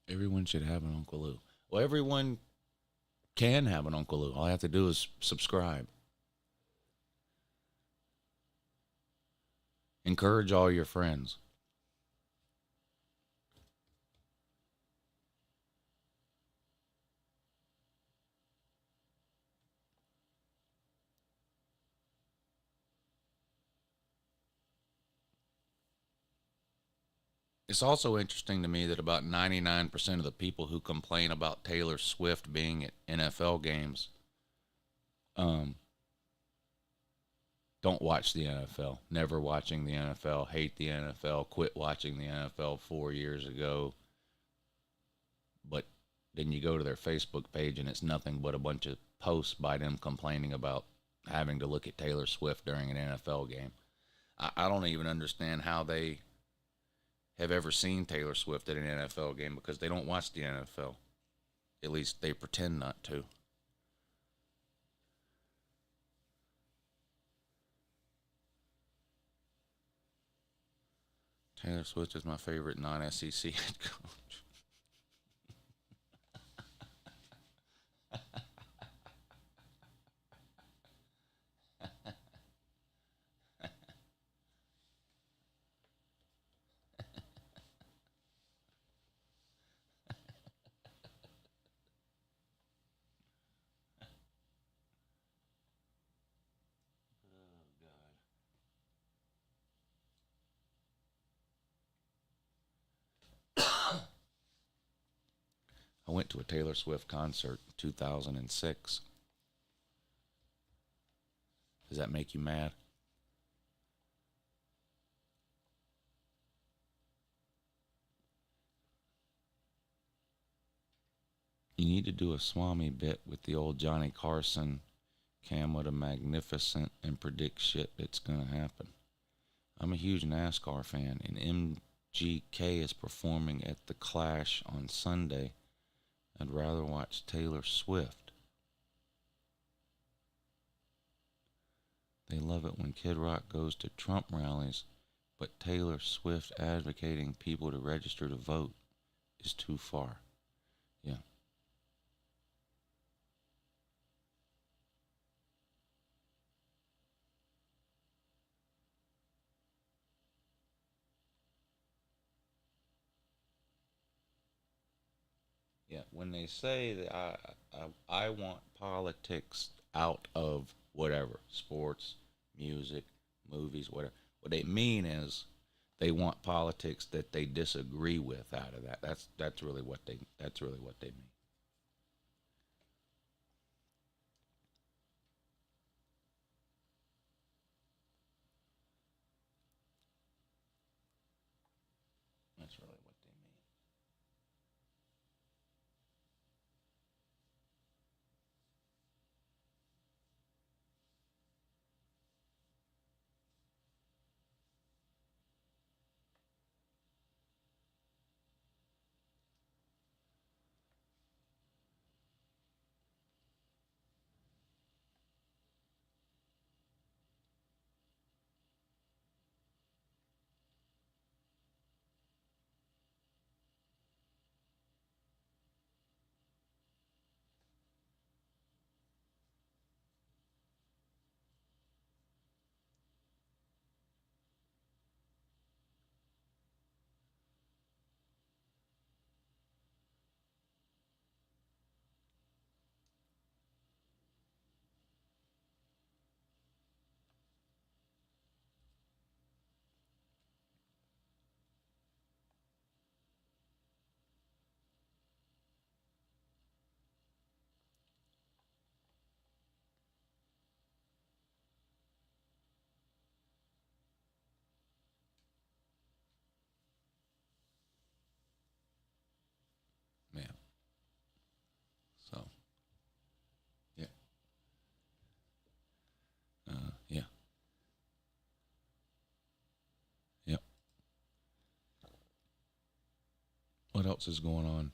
S1: Everyone should have an Uncle Lou. Well, everyone can have an Uncle Lou. All I have to do is subscribe. Encourage all your friends. It's also interesting to me that about 99% of the people who complain about Taylor Swift being at NFL games um, don't watch the NFL, never watching the NFL, hate the NFL, quit watching the NFL 4 years ago. But then you go to their Facebook page and it's nothing but a bunch of posts by them complaining about having to look at Taylor Swift during an NFL game. I don't even understand how they have ever seen Taylor Swift at an NFL game because they don't watch the NFL. At least they pretend not to. Taylor Swift is my favorite non-SEC head coach. I went to a Taylor Swift concert in 2006. Does that make you mad? You need to do a Swami bit with the old Johnny Carson, Cam with a magnificent, and predict shit that's going to happen. I'm a huge NASCAR fan, and MGK is performing at the Clash on Sunday. I'd rather watch Taylor Swift. They love it when Kid Rock goes to Trump rallies, but Taylor Swift advocating people to register to vote is too far. Yeah. Yeah, when they say that I want politics out of whatever, sports, music, movies, whatever. What they mean is they want politics that they disagree with out of that. That's really what they mean. That's really what they mean. What else is going on?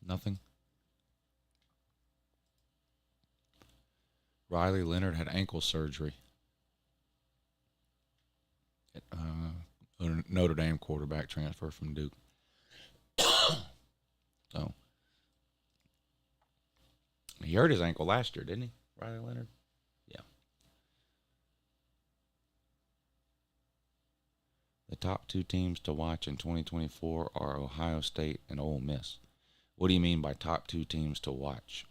S1: Nothing. Riley Leonard had ankle surgery. Notre Dame quarterback transfer from Duke. So he hurt his ankle last year, didn't he, Riley Leonard? Yeah. The top two teams to watch in 2024 are Ohio State and Ole Miss. What do you mean by top two teams to watch?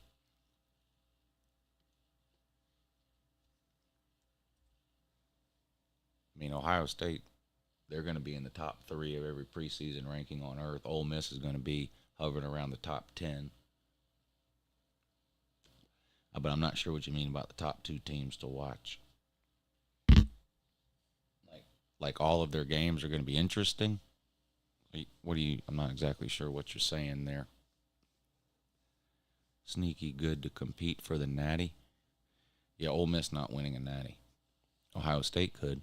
S1: I mean, Ohio State, they're going to be in the top 3 of every preseason ranking on earth. Ole Miss is going to be hovering around the top 10. But I'm not sure what you mean about the top two teams to watch. Like all of their games are going to be interesting? I'm not exactly sure what you're saying there. Sneaky good to compete for the Natty. Yeah, Ole Miss not winning a Natty. Ohio State could.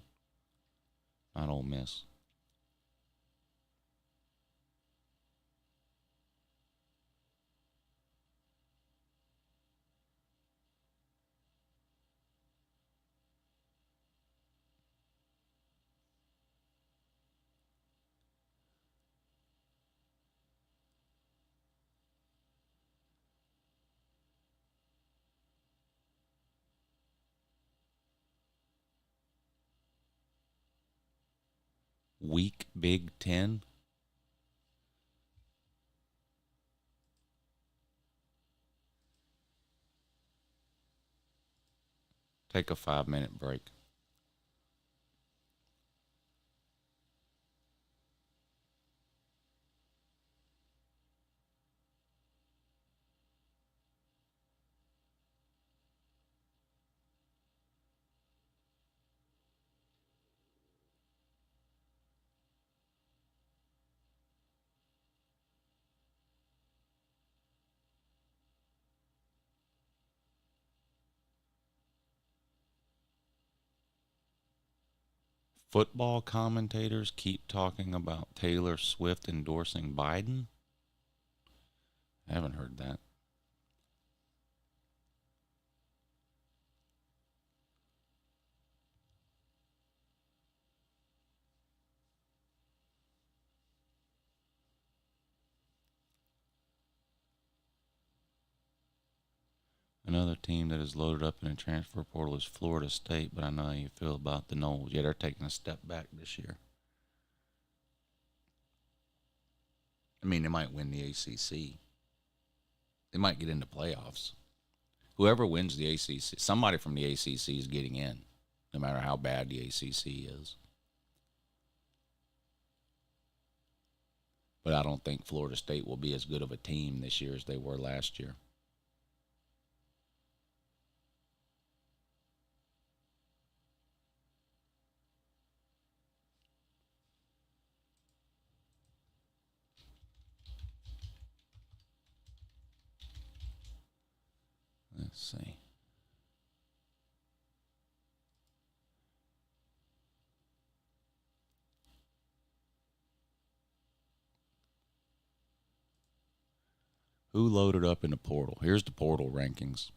S1: Not Ole Miss. Weak Big Ten. Take a 5-minute break. Football commentators keep talking about Taylor Swift endorsing Biden. I haven't heard that. Another team that is loaded up in a transfer portal is Florida State, but I know how you feel about the Noles. Yeah, they're taking a step back this year. I mean, they might win the ACC. They might get into playoffs. Whoever wins the ACC, somebody from the ACC is getting in, no matter how bad the ACC is. But I don't think Florida State will be as good of a team this year as they were last year. Let's see. Who loaded up in the portal? Here's the portal rankings.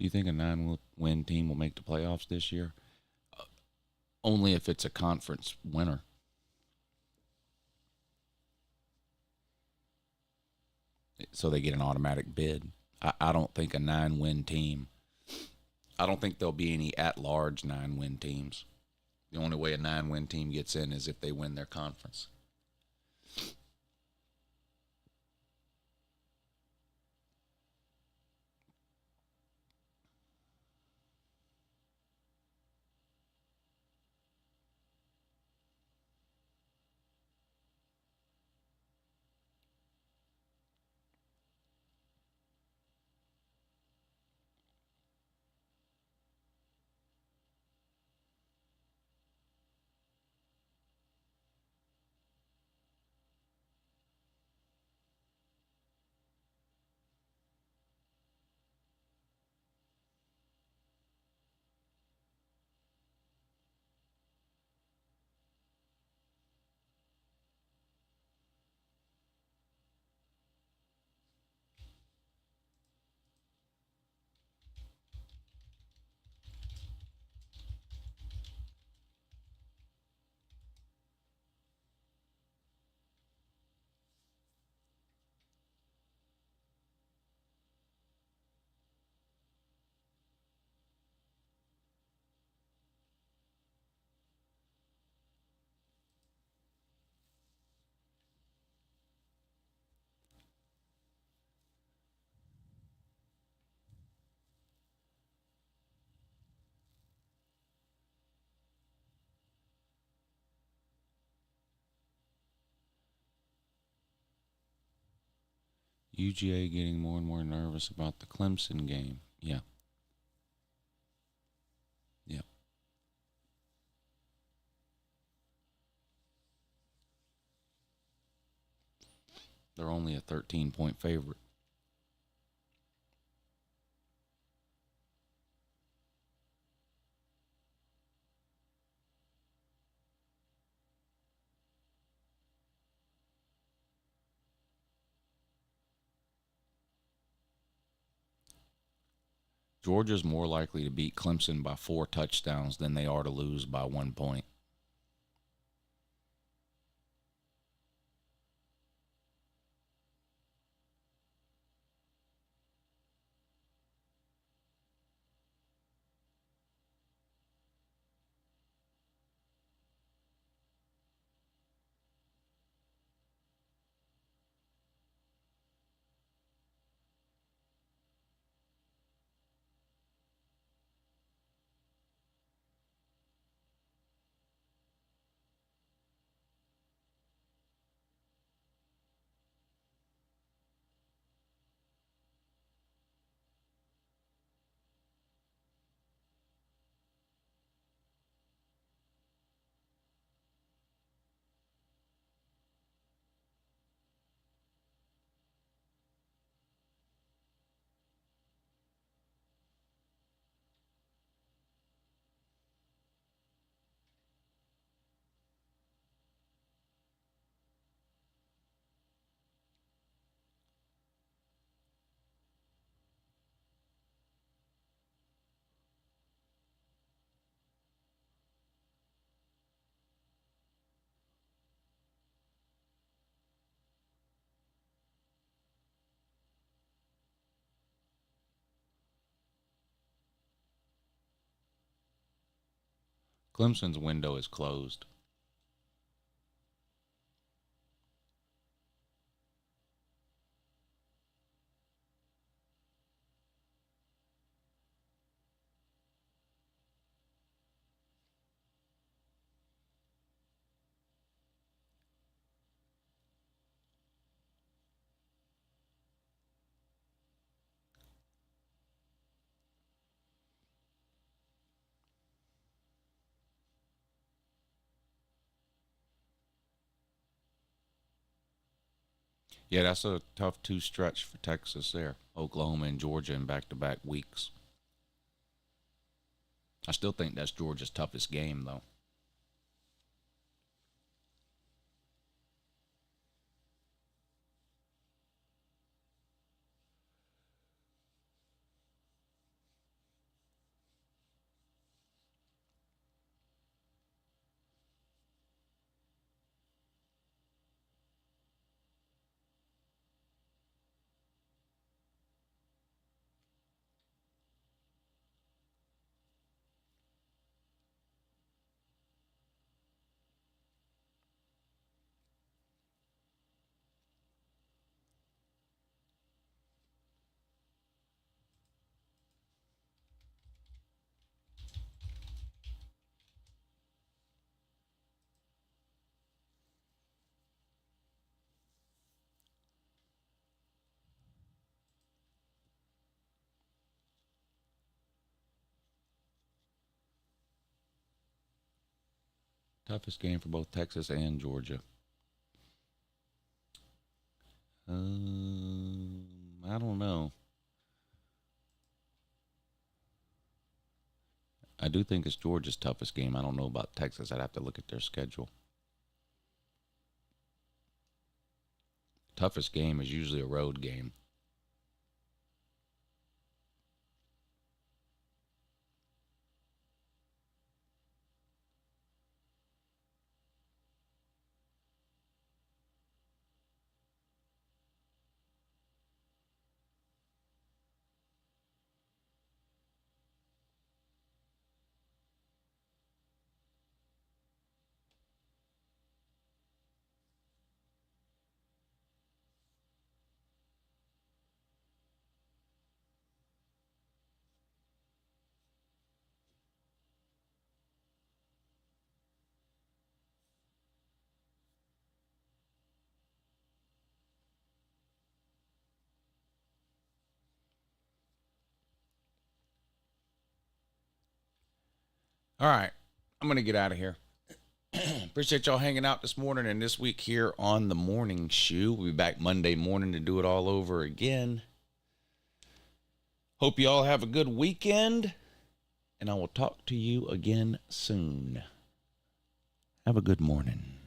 S1: Do you think a 9-win team will make the playoffs this year? Only if it's a conference winner. So they get an automatic bid. I don't think a 9-win team, I don't think there'll be any at-large 9-win teams. The only way a 9-win team gets in is if they win their conference. UGA getting more and more nervous about the Clemson game. Yeah. Yeah. They're only a 13-point favorite. Georgia's more likely to beat Clemson by 4 touchdowns than they are to lose by 1 point. Clemson's window is closed. Yeah, that's a tough 2 stretch for Texas there. Oklahoma and Georgia in back-to-back weeks. I still think that's Georgia's toughest game, though. Toughest game for both Texas and Georgia. I don't know. I do think it's Georgia's toughest game. I don't know about Texas. I'd have to look at their schedule. Toughest game is usually a road game. All right. I'm going to get out of here. Appreciate y'all hanging out this morning and this week here on the Morning Shoe. We'll be back Monday morning to do it all over again. Hope you all have a good weekend, and I will talk to you again soon. Have a good morning.